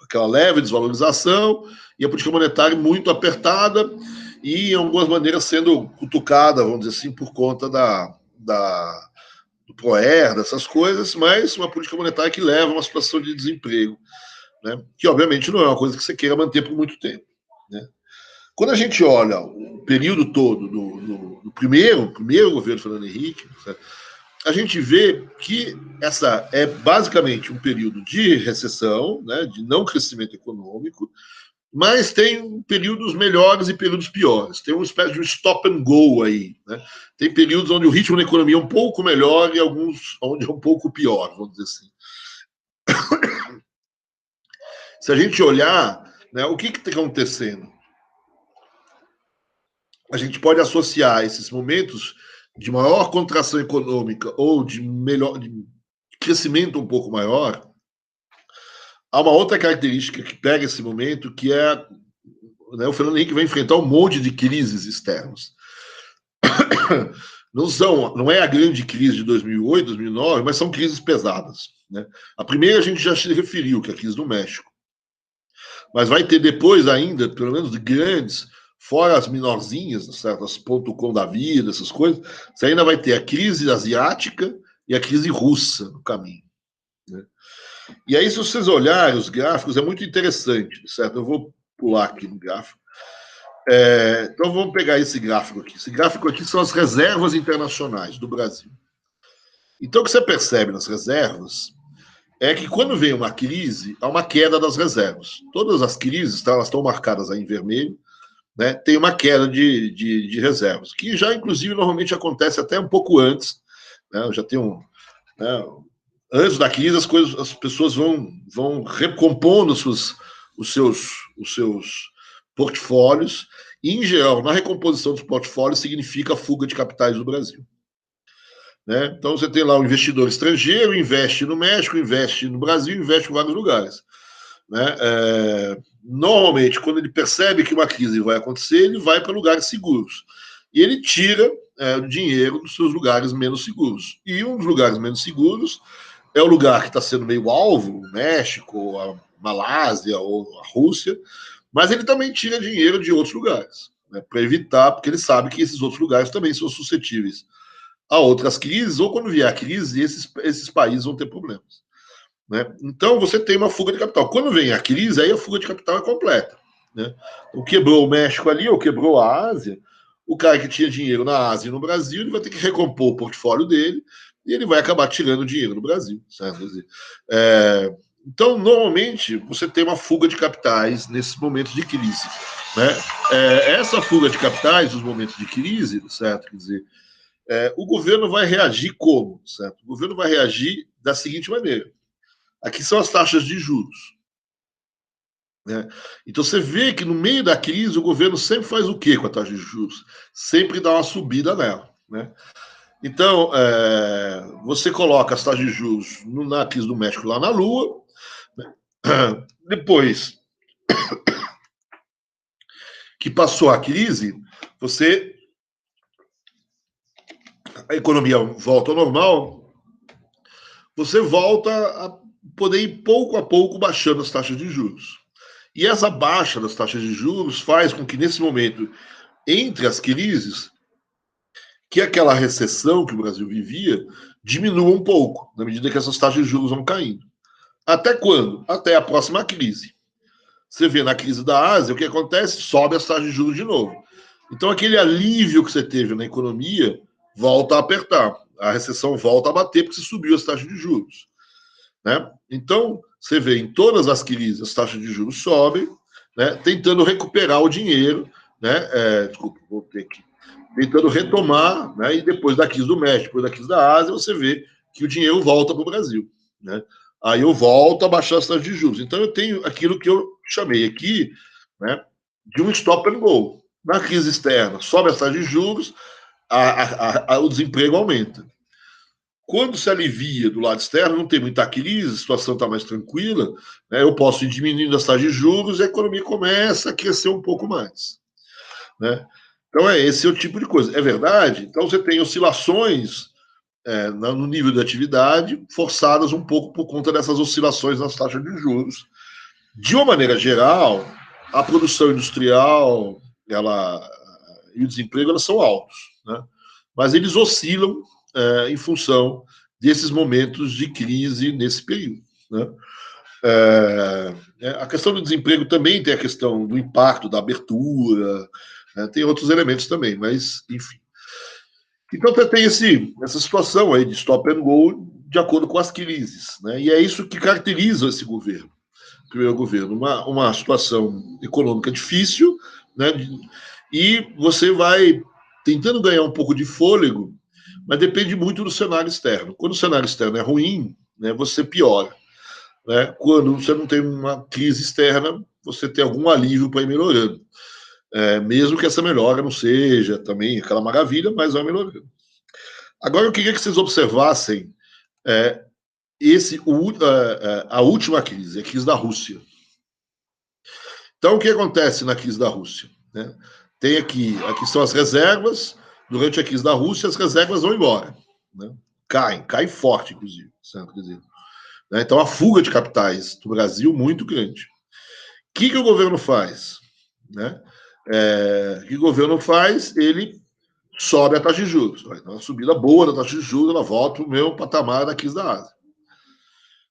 aquela leve desvalorização, e a política monetária muito apertada e, em algumas maneiras, sendo cutucada, vamos dizer assim, por conta do PROER, dessas coisas, mas uma política monetária que leva a uma situação de desemprego, né? Que, obviamente, não é uma coisa que você queira manter por muito tempo, né? Quando a gente olha o período todo do primeiro governo Fernando Henrique, certo? A gente vê que essa é basicamente um período de recessão, né, de não crescimento econômico, mas tem períodos melhores e períodos piores. Tem uma espécie de um stop and go aí, né? Tem períodos onde o ritmo da economia é um pouco melhor e alguns onde é um pouco pior, vamos dizer assim. Se a gente olhar, né, o que está acontecendo? A gente pode associar esses momentos de maior contração econômica ou de crescimento um pouco maior há uma outra característica que pega esse momento, que é, né, o Fernando Henrique vai enfrentar um monte de crises externas. Não é a grande crise de 2008, 2009, mas são crises pesadas, né? A primeira a gente já se referiu, que é a crise do México. Mas vai ter depois ainda, pelo menos de grandes, fora as menorzinhas, certas .com da vida, essas coisas, você ainda vai ter a crise asiática e a crise russa no caminho, né? E aí, se vocês olharem os gráficos, é muito interessante, certo? Eu vou pular aqui no gráfico. Então, vamos pegar esse gráfico aqui. Esse gráfico aqui são as reservas internacionais do Brasil. Então, o que você percebe nas reservas é que quando vem uma crise, há uma queda das reservas. Todas as crises, elas estão marcadas aí em vermelho, né? Tem uma queda de reservas, que já, inclusive, normalmente acontece até um pouco antes, né? Já tem né, antes da crise, as pessoas vão recompondo os seus portfólios, e, em geral, na recomposição dos portfólios significa a fuga de capitais do Brasil, né? Então, você tem lá o investidor estrangeiro, investe no México, investe no Brasil, investe em vários lugares, né? Normalmente, quando ele percebe que uma crise vai acontecer, ele vai para lugares seguros. E ele tira o dinheiro dos seus lugares menos seguros. E um dos lugares menos seguros é o lugar que está sendo meio alvo, o México, a Malásia ou a Rússia, mas ele também tira dinheiro de outros lugares, né, para evitar, porque ele sabe que esses outros lugares também são suscetíveis a outras crises, ou quando vier a crise, esses países vão ter problemas. né? Então, você tem uma fuga de capital. Quando vem a crise, aí a fuga de capital é completa, né? Ou quebrou o México ali, ou quebrou a Ásia, o cara que tinha dinheiro na Ásia e no Brasil, ele vai ter que recompor o portfólio dele e ele vai acabar tirando dinheiro do Brasil, certo? Quer dizer, então, normalmente, você tem uma fuga de capitais nesses momentos de crise, né? Essa fuga de capitais, nos momentos de crise, certo? Quer dizer, o governo vai reagir como, certo? O governo vai reagir da seguinte maneira. Aqui são as taxas de juros, né? Então você vê que no meio da crise o governo sempre faz o quê com a taxa de juros? Sempre dá uma subida nela, né? Então você coloca as taxas de juros na crise do México lá na Lua, né? Depois que passou a crise, a economia volta ao normal, você volta a poder ir pouco a pouco baixando as taxas de juros. E essa baixa das taxas de juros faz com que, nesse momento, entre as crises, que aquela recessão que o Brasil vivia diminua um pouco, na medida que essas taxas de juros vão caindo. Até quando? Até a próxima crise. Você vê na crise da Ásia, o que acontece? Sobe as taxas de juros de novo. Então, aquele alívio que você teve na economia volta a apertar. A recessão volta a bater porque você subiu as taxas de juros, né? Então, você vê em todas as crises as taxas de juros sobem, né, tentando recuperar o dinheiro, né, desculpa, vou ter aqui, tentando retomar, né, e depois da crise do México, depois da crise da Ásia, você vê que o dinheiro volta para o Brasil, né? Aí eu volto a baixar as taxas de juros. Então eu tenho aquilo que eu chamei aqui, né, de um stop and go. Na crise externa, sobe as taxas de juros, o desemprego aumenta. Quando se alivia do lado externo, não tem muita crise, a situação está mais tranquila, né, eu posso ir diminuindo as taxas de juros e a economia começa a crescer um pouco mais, né? Então, esse é o tipo de coisa. É verdade? Então, você tem oscilações no nível de atividade, forçadas um pouco por conta dessas oscilações nas taxas de juros. De uma maneira geral, a produção industrial e o desemprego elas são altos, né? Mas eles oscilam em função desses momentos de crise nesse período, né? A questão do desemprego também tem a questão do impacto da abertura, né? Tem outros elementos também, mas enfim. Então você tem essa situação aí de stop and go de acordo com as crises, né? E é isso que caracteriza esse governo, primeiro governo, uma situação econômica difícil, né? E você vai tentando ganhar um pouco de fôlego, mas depende muito do cenário externo. Quando o cenário externo é ruim, né, você piora, né? Quando você não tem uma crise externa, você tem algum alívio para ir melhorando. Mesmo que essa melhora não seja também aquela maravilha, mas vai melhorando. Agora eu queria que vocês observassem a última crise, a crise da Rússia. Então, o que acontece na crise da Rússia? Né? Tem aqui são as reservas. Durante a crise da Rússia, as reservas vão embora, né? Caem forte, inclusive. Certo? Quer dizer, né? Então, a fuga de capitais do Brasil muito grande. O que o governo faz? Né? O que o governo faz? Ele sobe a taxa de juros. Então, uma subida boa da taxa de juros, ela volta para o mesmo patamar da crise da Ásia.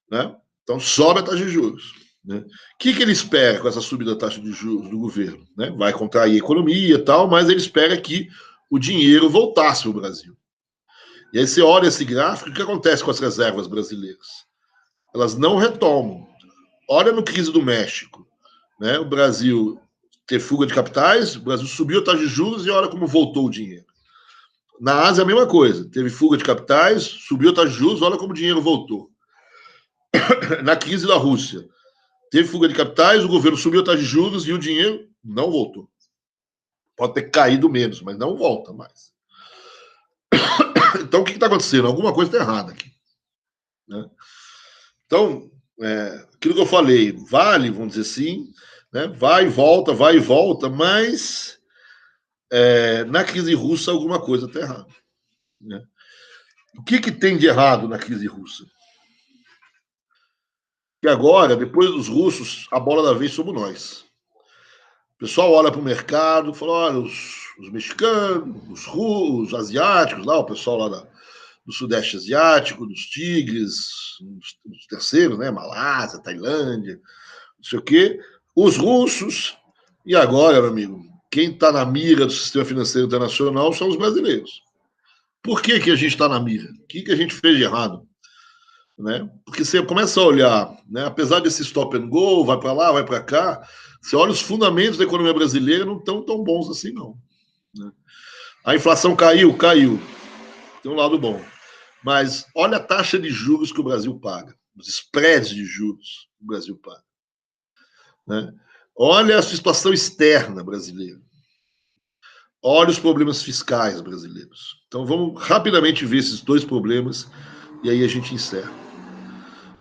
Né? Então, sobe a taxa de juros. Né? O que ele espera com essa subida da taxa de juros do governo? Né? Vai contrair a economia e tal, mas ele espera que o dinheiro voltasse para o Brasil. E aí você olha esse gráfico, o que acontece com as reservas brasileiras? Elas não retomam. Olha no crise do México. Né? O Brasil teve fuga de capitais, o Brasil subiu a taxa de juros e olha como voltou o dinheiro. Na Ásia, a mesma coisa. Teve fuga de capitais, subiu a taxa de juros, olha como o dinheiro voltou. Na crise da Rússia, teve fuga de capitais, o governo subiu a taxa de juros e o dinheiro não voltou. Pode ter caído menos, mas não volta mais. Então, o que está acontecendo? Alguma coisa está errada aqui. Né? Então, aquilo que eu falei, vale, vamos dizer assim, né? Vai e volta, mas na crise russa alguma coisa está errada. Né? O que tem de errado na crise russa? Que agora, depois dos russos, a bola da vez somos nós. O pessoal olha para o mercado e fala: olha, os mexicanos, os asiáticos, lá, o pessoal lá do Sudeste Asiático, dos tigres, os terceiros, né? Malásia, Tailândia, não sei o quê, os russos, e agora, meu amigo, quem está na mira do sistema financeiro internacional são os brasileiros. Por que, que a gente está na mira? O que a gente fez de errado? Né? Porque você começa a olhar, né? Apesar desse stop and go, vai para lá, vai para cá, você olha os fundamentos da economia brasileira não estão tão bons assim, não. Né? A inflação caiu, caiu. Tem um lado bom. Mas olha a taxa de juros que o Brasil paga, os spreads de juros que o Brasil paga. Né? Olha a situação externa brasileira. Olha os problemas fiscais brasileiros. Então vamos rapidamente ver esses dois problemas e aí a gente encerra.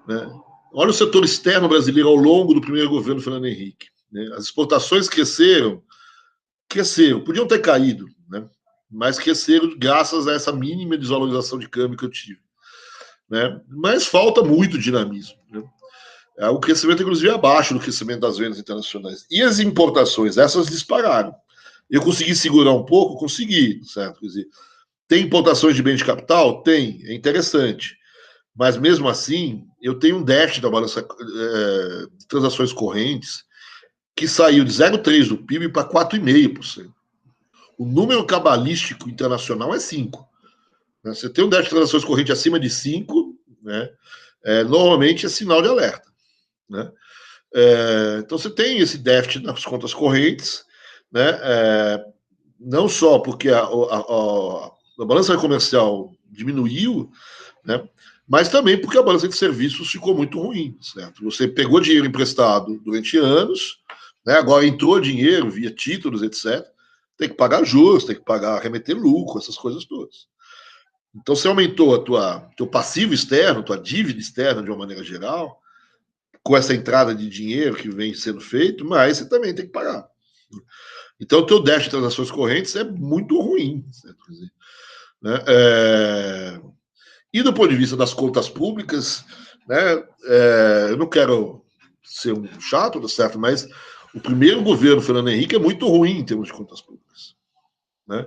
Né? Olha o setor externo brasileiro ao longo do primeiro governo Fernando Henrique. Né? As exportações cresceram, podiam ter caído, né? Mas cresceram graças a essa mínima desvalorização de câmbio que eu tive. Né? Mas falta muito dinamismo. Né? O crescimento, inclusive, é abaixo do crescimento das vendas internacionais. E as importações, essas dispararam. Eu consegui segurar um pouco? Consegui, certo? Quer dizer, tem importações de bens de capital? Tem, é interessante. Mas, mesmo assim, eu tenho um déficit da balança de transações correntes que saiu de 0,3% do PIB para 4,5%. O número cabalístico internacional é 5%. Né? Você tem um déficit de transações correntes acima de 5%, né? Normalmente é sinal de alerta. Né? Então, você tem esse déficit nas contas correntes, né? Não só porque a balança comercial diminuiu, né? Mas também porque a balança de serviços ficou muito ruim, certo? Você pegou dinheiro emprestado durante anos, né? Agora entrou dinheiro via títulos, etc. Tem que pagar juros, tem que pagar, remeter lucro, essas coisas todas. Então, você aumentou teu passivo externo, tua dívida externa de uma maneira geral, com essa entrada de dinheiro que vem sendo feito, mas você também tem que pagar. Então, o teu déficit de transações correntes é muito ruim. Certo? Né? E do ponto de vista das contas públicas, né, eu não quero ser um chato, tá certo? Mas o primeiro governo Fernando Henrique é muito ruim em termos de contas públicas. Né?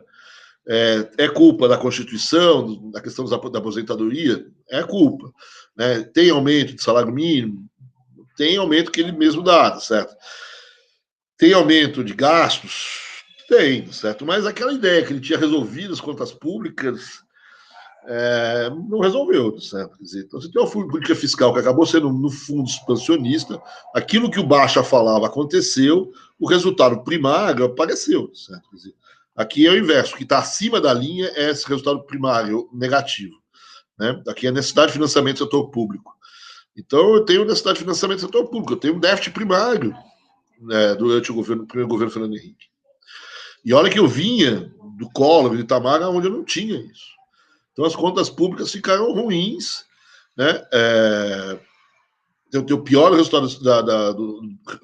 É culpa da Constituição, da questão da aposentadoria? É culpa. Né? Tem aumento de salário mínimo? Tem aumento que ele mesmo dá, certo? Tem aumento de gastos? Tem, certo? Mas aquela ideia que ele tinha resolvido as contas públicas não resolveu, certo? Quer dizer, então, você tem uma política fiscal que acabou sendo, no fundo, expansionista, aquilo que o Baixa falava aconteceu, o resultado primário apareceu, certo? Quer dizer, aqui é o inverso, o que está acima da linha é esse resultado primário negativo. Né? Aqui é a necessidade de financiamento do setor público. Então, eu tenho necessidade de financiamento do setor público, eu tenho um déficit primário, né, durante o primeiro governo Fernando Henrique. E olha que eu vinha do Collor, do Itamar, onde eu não tinha isso. Então, as contas públicas ficaram ruins, né? Tem o pior resultado do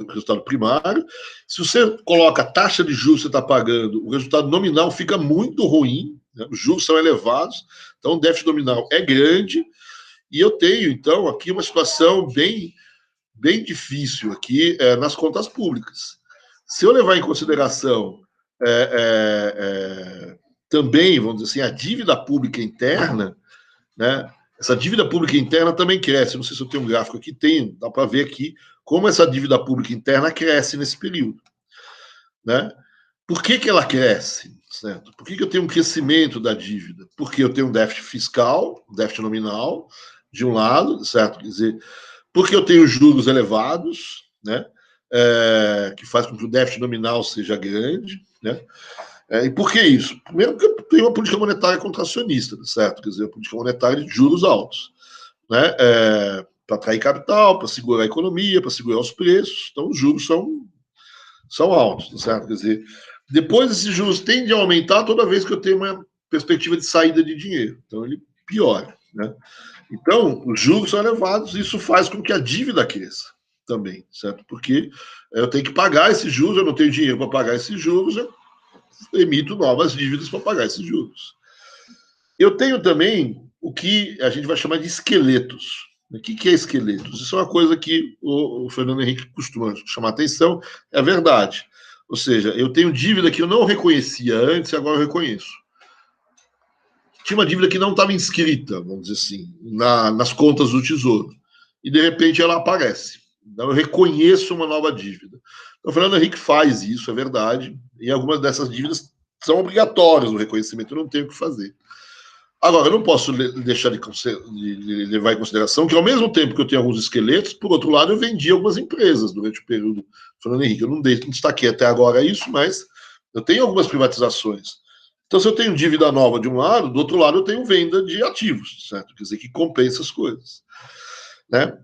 resultado primário. Se você coloca a taxa de juros que você está pagando, o resultado nominal fica muito ruim, né? Os juros são elevados, então o déficit nominal é grande, e eu tenho, então, aqui uma situação bem difícil aqui nas contas públicas. Se eu levar em consideração também, vamos dizer assim, a dívida pública interna, né? Essa dívida pública interna também cresce. Não sei se eu tenho um gráfico aqui, tem, dá para ver aqui como essa dívida pública interna cresce nesse período. Né? Por que ela cresce? Certo? Por que eu tenho um crescimento da dívida? Porque eu tenho um déficit fiscal, déficit nominal, de um lado, certo? Quer dizer, porque eu tenho juros elevados, né? Que faz com que o déficit nominal seja grande, né? E por que isso? Primeiro, porque eu tenho uma política monetária contracionista, certo? Quer dizer, uma política monetária de juros altos, né? Para atrair capital, para segurar a economia, para segurar os preços. Então, os juros são altos, certo? Quer dizer, depois esses juros tendem a aumentar toda vez que eu tenho uma perspectiva de saída de dinheiro. Então, ele piora, né? Então, os juros são elevados e isso faz com que a dívida cresça também, certo? Porque eu tenho que pagar esses juros, eu não tenho dinheiro para pagar esses juros, eu emito novas dívidas para pagar esses juros. Eu tenho também o que a gente vai chamar de esqueletos. O que é esqueletos? Isso é uma coisa que o Fernando Henrique costuma chamar atenção, é verdade. Ou seja, eu tenho dívida que eu não reconhecia antes e agora eu reconheço. tinha uma dívida que não estava inscrita, vamos dizer assim, nas contas do Tesouro. E, de repente, ela aparece. Então, eu reconheço uma nova dívida. Então, o Fernando Henrique faz isso, é verdade, e algumas dessas dívidas são obrigatórias no reconhecimento, eu não tenho o que fazer. Agora, eu não posso deixar de levar em consideração que, ao mesmo tempo que eu tenho alguns esqueletos, por outro lado, eu vendi algumas empresas durante o período do Fernando Henrique. Eu não destaquei até agora isso, mas eu tenho algumas privatizações. Então, se eu tenho dívida nova de um lado, do outro lado eu tenho venda de ativos, certo? Quer dizer, que compensa as coisas, né?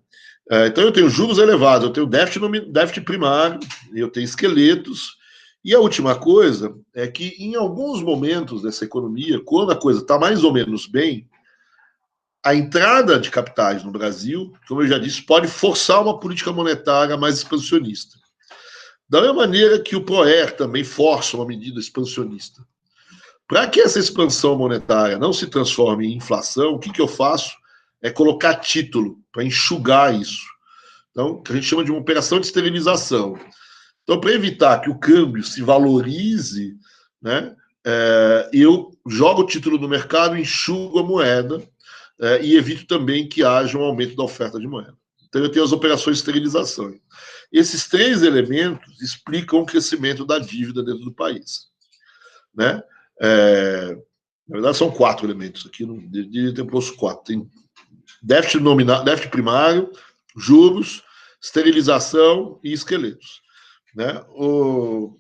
Então, eu tenho juros elevados, eu tenho déficit primário, eu tenho esqueletos. E a última coisa é que, em alguns momentos dessa economia, quando a coisa está mais ou menos bem, a entrada de capitais no Brasil, como eu já disse, pode forçar uma política monetária mais expansionista. Da mesma maneira que o PROER também força uma medida expansionista. Para que essa expansão monetária não se transforme em inflação, o que eu faço é colocar título para enxugar isso. Então, o que a gente chama de uma operação de esterilização. Então, para evitar que o câmbio se valorize, né, eu jogo o título no mercado, enxugo a moeda e evito também que haja um aumento da oferta de moeda. Então, eu tenho as operações de esterilização. Esses três elementos explicam o crescimento da dívida dentro do país, né? Na verdade, são 4 elementos aqui, não deveria ter posto 4. Tem déficit nominal, déficit primário, juros, esterilização e esqueletos, né?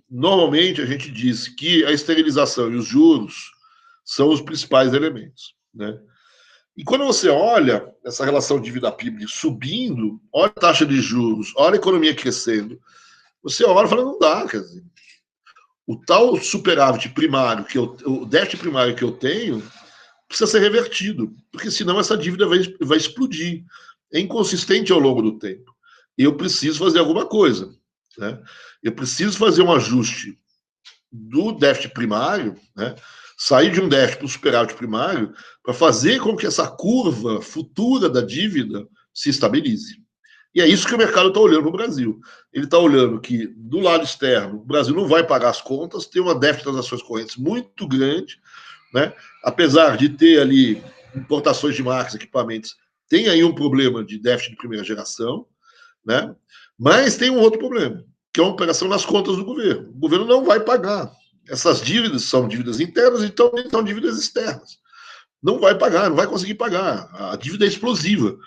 Normalmente a gente diz que a esterilização e os juros são os principais elementos, né? E quando você olha essa relação dívida-PIB subindo, olha a taxa de juros, olha a economia crescendo, você olha e fala, não dá, quer dizer, o tal superávit primário, o déficit primário que eu tenho, precisa ser revertido, porque senão essa dívida vai explodir. É inconsistente ao longo do tempo. E eu preciso fazer alguma coisa, né? Eu preciso fazer um ajuste do déficit primário, né? Sair de um déficit para o superávit primário, para fazer com que essa curva futura da dívida se estabilize. E é isso que o mercado está olhando no Brasil. Ele está olhando que, do lado externo, o Brasil não vai pagar as contas, tem uma déficit de transações correntes muito grande, né? Apesar de ter ali importações de máquinas, equipamentos, tem aí um problema de déficit de primeira geração, né? Mas tem um outro problema, que é uma operação nas contas do governo. O governo não vai pagar. Essas dívidas são dívidas internas e também são dívidas externas. Não vai pagar, não vai conseguir pagar. A dívida é explosiva.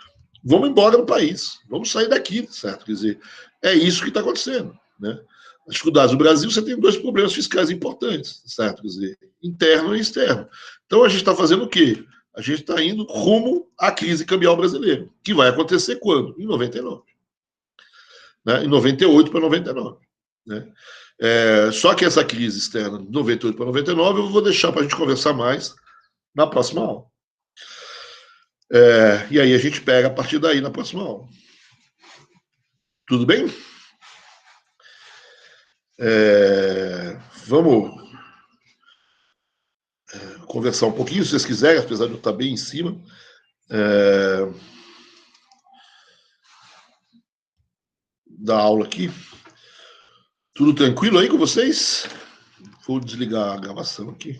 Vamos embora do país, vamos sair daqui, certo? Quer dizer, é isso que está acontecendo, né? As dificuldades do Brasil, você tem 2 problemas fiscais importantes, certo? Quer dizer, interno e externo. Então, a gente está fazendo o quê? A gente está indo rumo à crise cambial brasileira, que vai acontecer quando? Em 99. Né? Em 98 para 99. Né? Só que essa crise externa, de 98 para 99, eu vou deixar para a gente conversar mais na próxima aula. E aí a gente pega a partir daí na próxima aula. Tudo bem? Vamos conversar um pouquinho, se vocês quiserem, apesar de eu estar bem em cima. Da aula aqui. Tudo tranquilo aí com vocês? Vou desligar a gravação aqui.